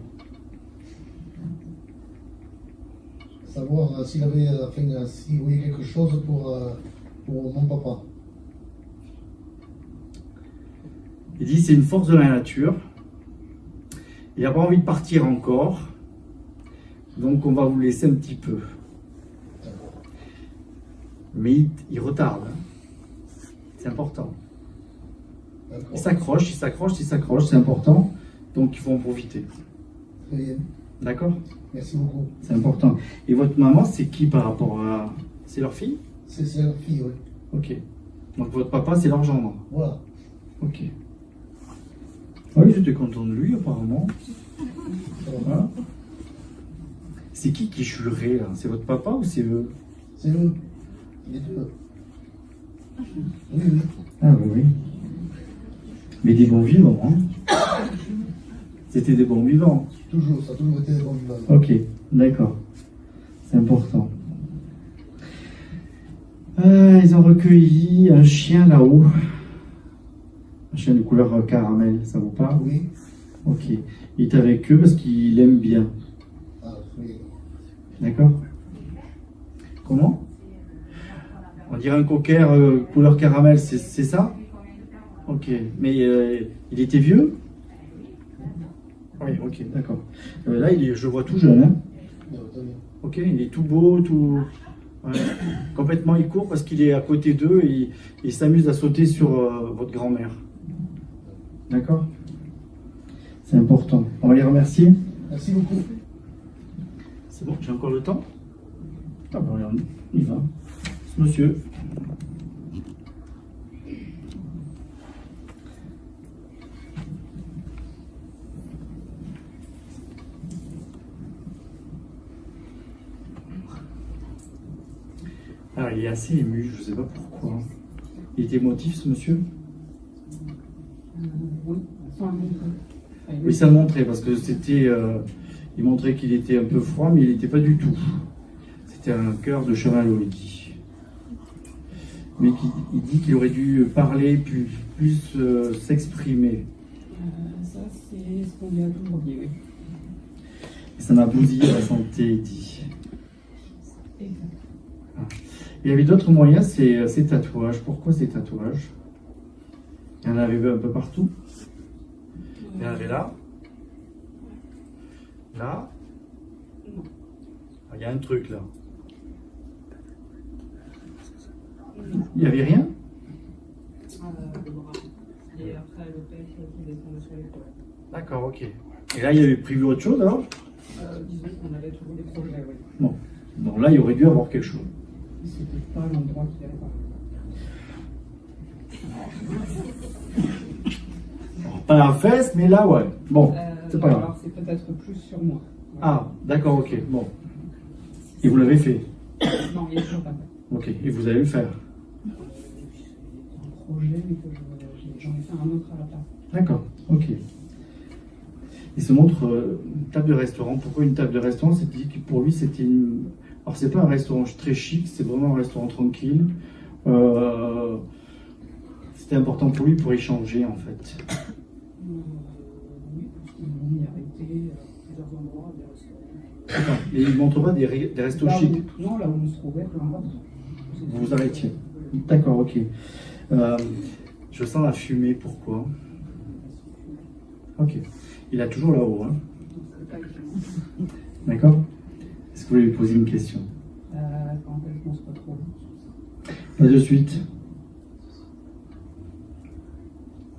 Savoir s'il avait, s'il voyait quelque chose pour mon papa. Il dit c'est une force de la nature. Il n'a pas envie de partir encore. Donc on va vous laisser un petit peu. Mais il retarde. C'est important. Il s'accroche, c'est important. Donc il faut en profiter. Très bien. D'accord? Merci beaucoup. C'est important. Et votre maman, c'est qui par rapport à... C'est leur fille? C'est leur fille, oui. Ok. Donc votre papa, c'est leur gendre? Voilà. Ok. Ah oui, j'étais content de lui, apparemment. Voilà. C'est qui jurait, là? C'est votre papa ou c'est eux? C'est eux. Les deux. Oui, oui. Ah oui, oui. Mais des bons vivants, hein? C'était des bons vivants. Toujours, ça a toujours été des bons vivants. Ok, d'accord. C'est important. Ils ont recueilli un chien là-haut. Un chien de couleur caramel, ça vous parle? Oui. Ok. Il est avec eux parce qu'il aime bien. Ah, oui. D'accord? Comment? On dirait un cocker couleur caramel, c'est ça? Ok. Mais il était vieux? Oui, ok, d'accord. Là, je le vois tout jeune. Hein? Ok, il est tout beau, tout... Ouais. Complètement, il court parce qu'il est à côté d'eux et il s'amuse à sauter sur votre grand-mère. D'accord? C'est important. On va les remercier. Merci beaucoup. C'est bon, j'ai encore le temps? Ah ben, regarde, il va. Ce monsieur. Alors, il est assez ému, je ne sais pas pourquoi. Il était émotif, ce monsieur? Oui, ça montrait. Oui, ça montrait, parce que c'était... il montrait qu'il était un peu froid, mais il n'était pas du tout. C'était un cœur de cheval, il dit. Mais il dit qu'il aurait dû parler, plus s'exprimer. Ça, c'est ce qu'on lui a toujours dit, oui. Et ça m'a bousillé la santé, il dit. Il y avait d'autres moyens, c'est ces tatouages. Pourquoi ces tatouages? Il y en avait un peu partout. Il y en avait là. Là. Il y a un truc là. Il n'y avait rien? Et après, le pêche qui descend sur les toits. D'accord, ok. Et là, il y avait prévu autre chose alors? Disons qu'on avait toujours des projets, oui. Bon. Donc là, il aurait dû avoir quelque chose. C'était pas l'endroit qu'il allait voir. Alors, pas la fesse, mais là, ouais. Bon, c'est pas grave. Alors, c'est peut-être plus sur moi. Ah, d'accord, ok, bon. Et vous l'avez fait? Non, il n'y a toujours pas. Ok, et vous allez le faire? C'est un projet, mais que j'en ai fait un autre à la place. D'accord, ok. Il se montre une table de restaurant. Pourquoi une table de restaurant? C'est dit que pour lui, c'était une... Alors, c'est pas un restaurant très chic, c'est vraiment un restaurant tranquille. C'était important pour lui pour échanger, en fait. Oui, parce qu'ils m'ont mis arrêté à plusieurs endroits, des restaurants. D'accord. Et il ne montre pas des restos Là chics? Non, là où on se trouvait, peu importe. Vous vous arrêtiez. D'accord, ok. Je sens la fumée, pourquoi? Ok. Il a toujours là-haut, hein? D'accord? Est-ce que vous voulez lui poser une question? Quand elle pense pas trop. Pas de suite.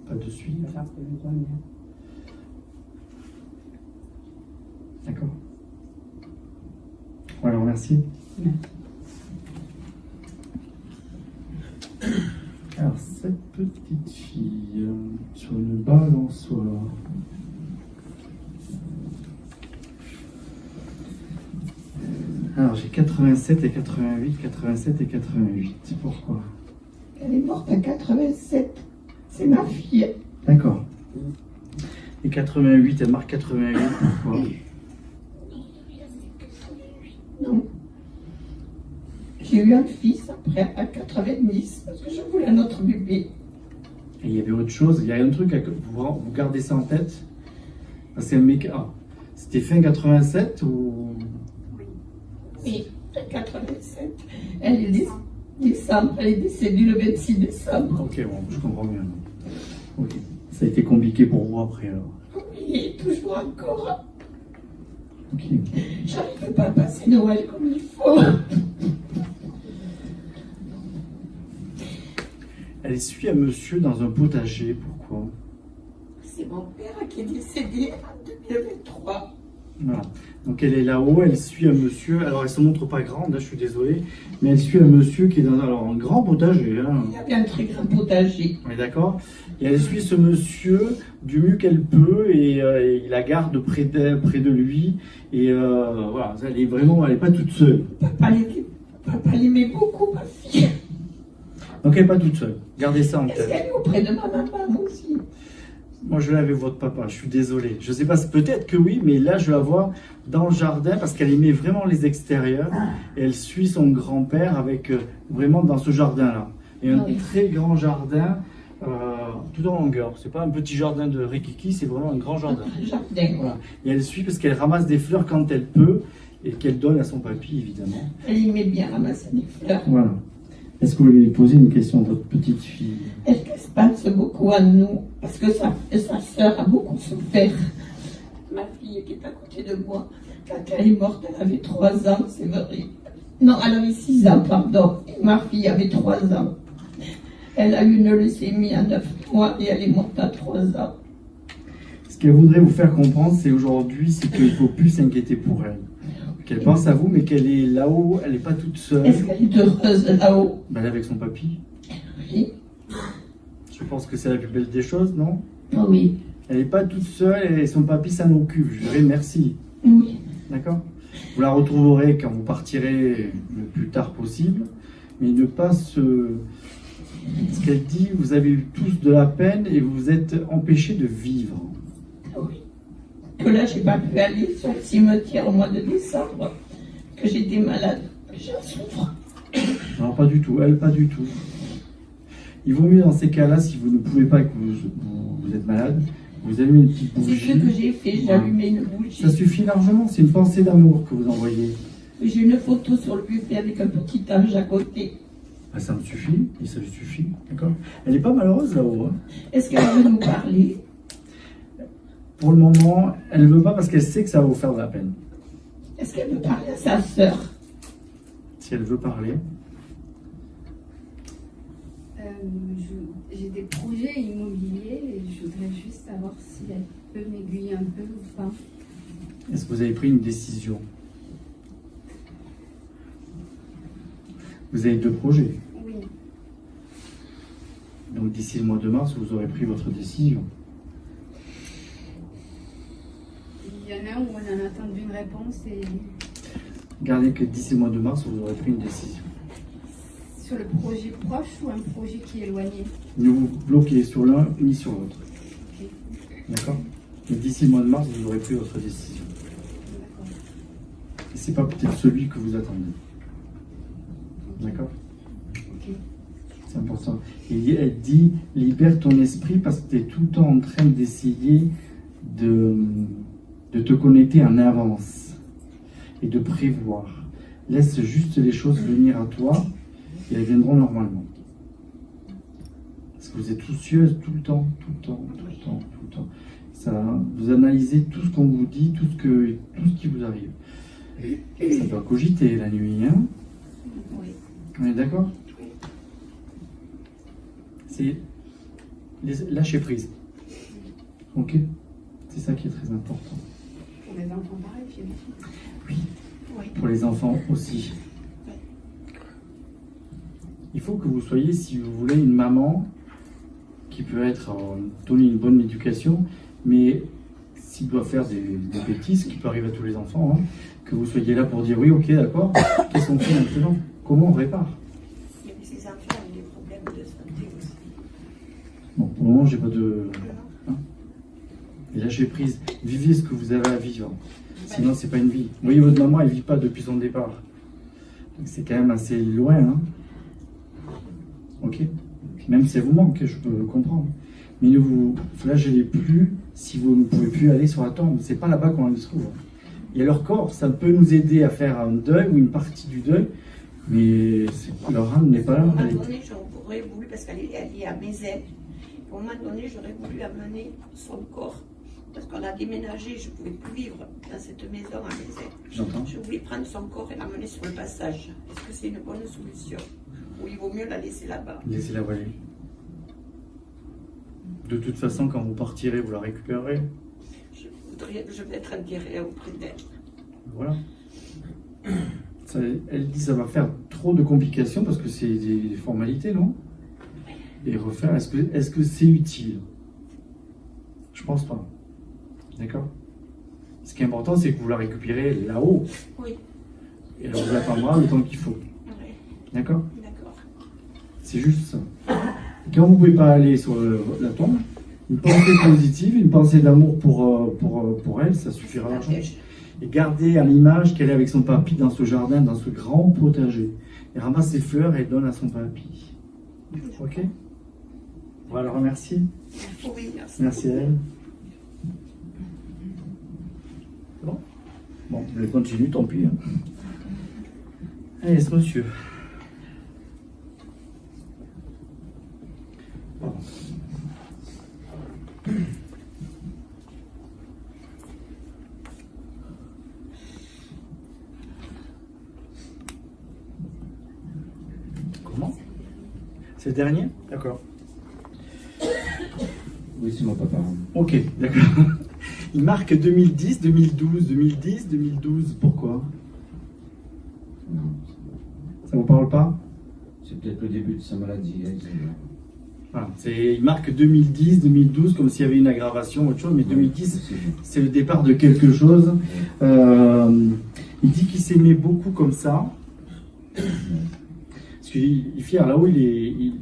Pas de suite. Il va faire une première. D'accord. Voilà, merci. Merci. Alors, cette petite fille sur une balançoire. Alors, j'ai 87 et 88, 87 et 88. Pourquoi? Elle est morte à 87. C'est ma fille. D'accord. Et 88, elle marque 88. Pourquoi? Non. J'ai eu un fils après à 90 parce que je voulais un autre bébé. Et il y avait autre chose, il y a un truc, vous gardez ça en tête? Parce que c'était fin 87 ou... Oui, à 87. Elle est décembre, elle est décédée le 26 décembre. Ok, bon, je comprends bien. Ok. Ça a été compliqué pour vous après alors? Oui, toujours encore. Ok. J'arrive pas à passer Noël comme il faut. Elle suit un monsieur dans un potager, pourquoi? C'est mon père qui est décédé en 2023. Voilà. Donc elle est là-haut, elle suit un monsieur, alors elle se montre pas grande, hein, je suis désolé, mais elle suit un monsieur qui est dans un grand potager. Hein. Il y avait un très grand potager. On est d'accord? Et elle suit ce monsieur du mieux qu'elle peut et il la garde près de lui. Et voilà, elle est pas toute seule. Papa l'aimait beaucoup, ma fille. Donc elle n'est pas toute seule. Gardez ça en Est-ce tête. qu'elle est auprès de ma maman aussi? Moi, je l'ai avec votre papa, je suis désolé. Je sais pas, peut-être que oui, mais là, je la vois dans le jardin parce qu'elle aimait vraiment les extérieurs. Et elle suit son grand-père avec vraiment dans ce jardin-là. Et un très grand jardin, tout en longueur. C'est pas un petit jardin de Rikiki, c'est vraiment un grand jardin. Voilà. Et elle suit parce qu'elle ramasse des fleurs quand elle peut et qu'elle donne à son papy, évidemment. Elle aimait bien ramasser des fleurs. Voilà. Est-ce que vous voulez poser une question à votre petite fille? Elle pense beaucoup à nous, parce que sa sœur a beaucoup souffert. Ma fille qui est à côté de moi, quand elle est morte, elle avait 3 ans, c'est vrai. Non, elle avait 6 ans, pardon. Et ma fille avait 3 ans. Elle a eu une leucémie à 9 mois et elle est morte à 3 ans. Ce qu'elle voudrait vous faire comprendre, c'est aujourd'hui, c'est qu'il ne faut plus s'inquiéter pour elle. Qu'elle pense à vous, mais qu'elle est là-haut, elle n'est pas toute seule. Est-ce qu'elle est heureuse là-haut? Ben, elle est avec son papy. Oui. Je pense que c'est la plus belle des choses, non? Oh oui. Elle n'est pas toute seule et son papy s'en occupe. Je dirais merci. Oui. D'accord? Vous la retrouverez quand vous partirez le plus tard possible, mais ne pas se... Ce qu'elle dit, vous avez eu tous de la peine et vous vous êtes empêchés de vivre. Oui. Que là, j'ai pas pu aller sur le cimetière au mois de décembre, que j'étais malade, que j'en souffre. Non, pas du tout. Elle, pas du tout. Il vaut mieux dans ces cas-là, si vous ne pouvez pas et que vous êtes malade, vous allumez une petite bougie. C'est ce que j'ai fait, j'ai allumé une bougie. Ça suffit largement, c'est une pensée d'amour que vous envoyez. J'ai une photo sur le buffet avec un petit ange à côté. Ben, ça me suffit, et ça lui suffit, d'accord? Elle n'est pas malheureuse là-haut. Hein. Est-ce qu'elle veut nous parler? Pour le moment, elle ne veut pas parce qu'elle sait que ça va vous faire de la peine. Est-ce qu'elle veut parler à sa sœur? Si elle veut parler. J'ai des projets immobiliers et je voudrais juste savoir si elle peut m'aiguiller un peu ou pas. Est-ce que vous avez pris une décision? Vous avez 2 projets. Oui. Donc d'ici le mois de mars, vous aurez pris votre décision. Il y en a où on en attend une réponse et Gardez que d'ici le mois de mars, vous aurez pris une décision. sur le projet proche ou un projet qui est éloigné. Ne vous bloquez sur l'un ni sur l'autre. Ok. D'accord? Mais d'ici le mois de mars, vous aurez pris votre décision. Et c'est pas peut-être celui que vous attendez. D'accord? Ok. C'est important. Et elle dit, libère ton esprit parce que tu es tout le temps en train d'essayer de te connecter en avance et de prévoir. Laisse juste les choses venir à toi et elles viendront normalement. Parce que vous êtes soucieuse tout le temps, tout le temps, tout le temps, tout le temps. Ça, vous analysez tout ce qu'on vous dit, tout ce qui vous arrive. Ça doit cogiter la nuit, hein? Oui. On est d'accord? C'est lâcher prise. Ok? C'est ça qui est très important. Pour les enfants, pareil, j'imagine. Oui. Oui. Pour les enfants aussi. Il faut que vous soyez, si vous voulez, une maman qui peut être donner une bonne éducation, mais s'il doit faire des bêtises, ce qui peut arriver à tous les enfants, hein, que vous soyez là pour dire oui, ok, d'accord, qu'est-ce qu'on fait maintenant? Comment on répare? Il y a ces enfants avec des problèmes de santé aussi. Bon, pour le moment, j'ai pas de. Hein, et lâchez prise. Vivez ce que vous avez à vivre. Sinon, c'est pas une vie. Vous voyez, votre maman, elle vit pas depuis son départ. Donc, c'est quand même assez loin. Hein. Ok? Même si elle vous manque, je peux comprendre. Mais ne vous flagellez plus si vous ne pouvez plus aller sur la tombe. C'est pas là-bas qu'on les trouve. Il y a leur corps, ça peut nous aider à faire un deuil ou une partie du deuil, mais leur âme n'est pas là. À un moment donné, j'aurais voulu, parce qu'elle est à Mézène, à un moment donné, j'aurais voulu amener son corps, parce qu'on a déménagé, je ne pouvais plus vivre dans cette maison à Mézène. J'entends. Je voulais prendre son corps et l'amener sur le passage. Est-ce que c'est une bonne solution? Ou il vaut mieux la laisser là-bas? Laissez-la voler. De toute façon, quand vous partirez, vous la récupérerez. Je vais être enterrée auprès d'elle. Voilà. Ça, elle dit que ça va faire trop de complications parce que c'est des formalités, non? Et refaire, est-ce que c'est utile? Je pense pas. D'accord? Ce qui est important, c'est que vous la récupérez là-haut. Oui. Et alors vous l'attendra le temps qu'il faut. Oui. D'accord? D'accord. C'est juste ça. Quand vous ne pouvez pas aller sur la tombe, une pensée positive, une pensée d'amour pour elle, ça suffira largement. Et gardez à l'image qu'elle est avec son papy dans ce jardin, dans ce grand potager. Elle ramasse ses fleurs et donne à son papy. Ok? On va la remercier. Oui, merci. Merci à elle. Bon, bon, je continue, tant pis. Hein. Allez, ce monsieur. Pardon. Comment? C'est le dernier? D'accord. Oui, c'est mon papa. Ok, d'accord. Il marque 2010, 2012, 2010, 2012. Pourquoi? Non. Ça vous parle pas? C'est peut-être le début de sa maladie. Voilà, il marque 2010, 2012, comme s'il y avait une aggravation, autre chose, mais 2010, c'est le départ de quelque chose. Il dit qu'il s'aimait beaucoup comme ça. Parce qu'il est fier, là-haut, il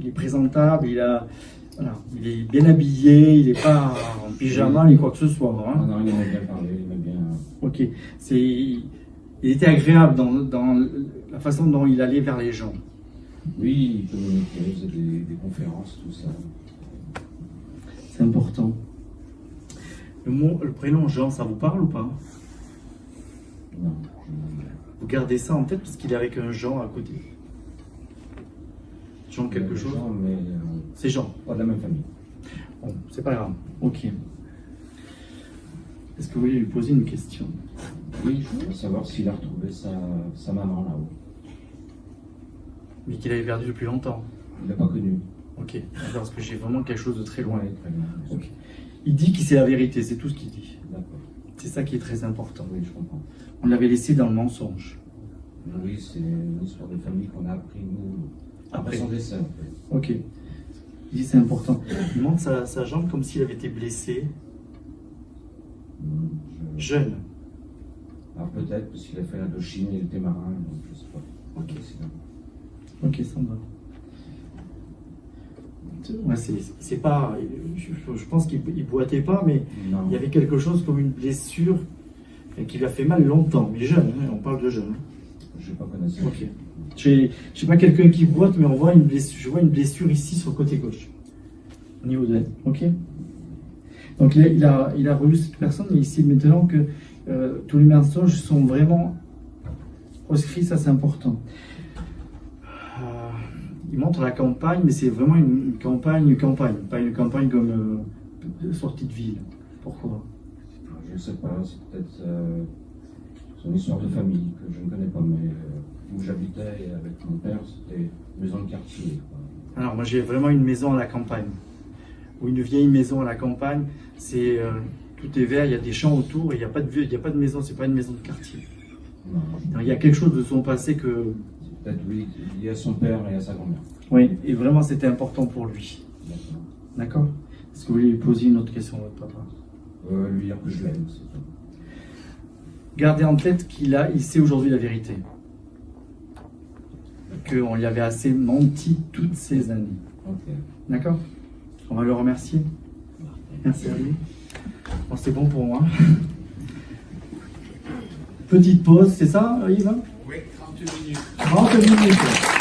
est présentable, voilà, il est bien habillé, il n'est pas en pyjama ni quoi que ce soit. Hein. Non, il m'a bien parlé, il m'a bien... Ok, il était agréable dans la façon dont il allait vers les gens. Oui, il communiquait, il faisait des conférences, tout ça. C'est important. Le prénom Jean, ça vous parle ou pas? Non. Vous gardez ça en tête parce qu'il est avec un Jean à côté. Jean quelque chose? Jean, mais... C'est Jean. Pas de la même famille. Bon, c'est pas grave. Ok. Est-ce que vous voulez lui poser une question? Oui, je voudrais savoir s'il a retrouvé sa maman là-haut. Mais qu'il avait perdu depuis longtemps. Il l'a pas connu. Ok, d'accord, parce que j'ai vraiment quelque chose de très loin. Ouais, très bien. Okay. Il dit que c'est la vérité, c'est tout ce qu'il dit. D'accord. C'est ça qui est très important. Oui, je comprends. On l'avait laissé dans le mensonge. Oui, c'est une histoire de famille qu'on a appris, nous, après son décès, en fait. Ok. Il dit c'est important. Il montre sa jambe comme s'il avait été blessé. Jeune. Alors peut-être, parce qu'il a fait l'Indochine, il était marin, donc je sais pas. Ok, ok, ça me va. Ouais, c'est pas. Je pense qu'il boitait pas, mais non. Il y avait quelque chose comme une blessure qui lui a fait mal longtemps, mais jeune, hein, on parle de jeune. Je n'ai pas connaissance. Ok. Je sais pas quelqu'un qui boite, mais on voit une blessure, je vois une blessure ici sur le côté gauche. Au niveau de. Ok. Donc il a revu cette personne, mais ici maintenant que tous les mensonges sont vraiment proscrits, ça c'est important. Il montre la campagne, mais c'est vraiment une campagne, pas une campagne comme sortie de ville. Pourquoi? Je ne sais pas, c'est peut-être son histoire de famille que je ne connais pas, mais où j'habitais avec mon père, c'était une maison de quartier. Alors moi j'ai vraiment une maison à la campagne, ou une vieille maison à la campagne, c'est tout est vert, il y a des champs autour, et il n'y a pas de maison, c'est pas une maison de quartier. Non. Donc, il y a quelque chose de son passé que... Peut-être oui, lié à son père et à sa grand-mère. Oui, et vraiment c'était important pour lui. D'accord. Est-ce que vous voulez lui poser une autre question, votre papa? Lui dire que je l'aime, c'est tout. Gardez en tête il sait aujourd'hui la vérité. Qu'on lui avait assez menti toutes ces années. Okay. D'accord? On va le remercier. Merci à lui. Bon, c'est bon pour moi. Petite pause, c'est ça, Yves? Oui, 30 minutes. 30 minutes.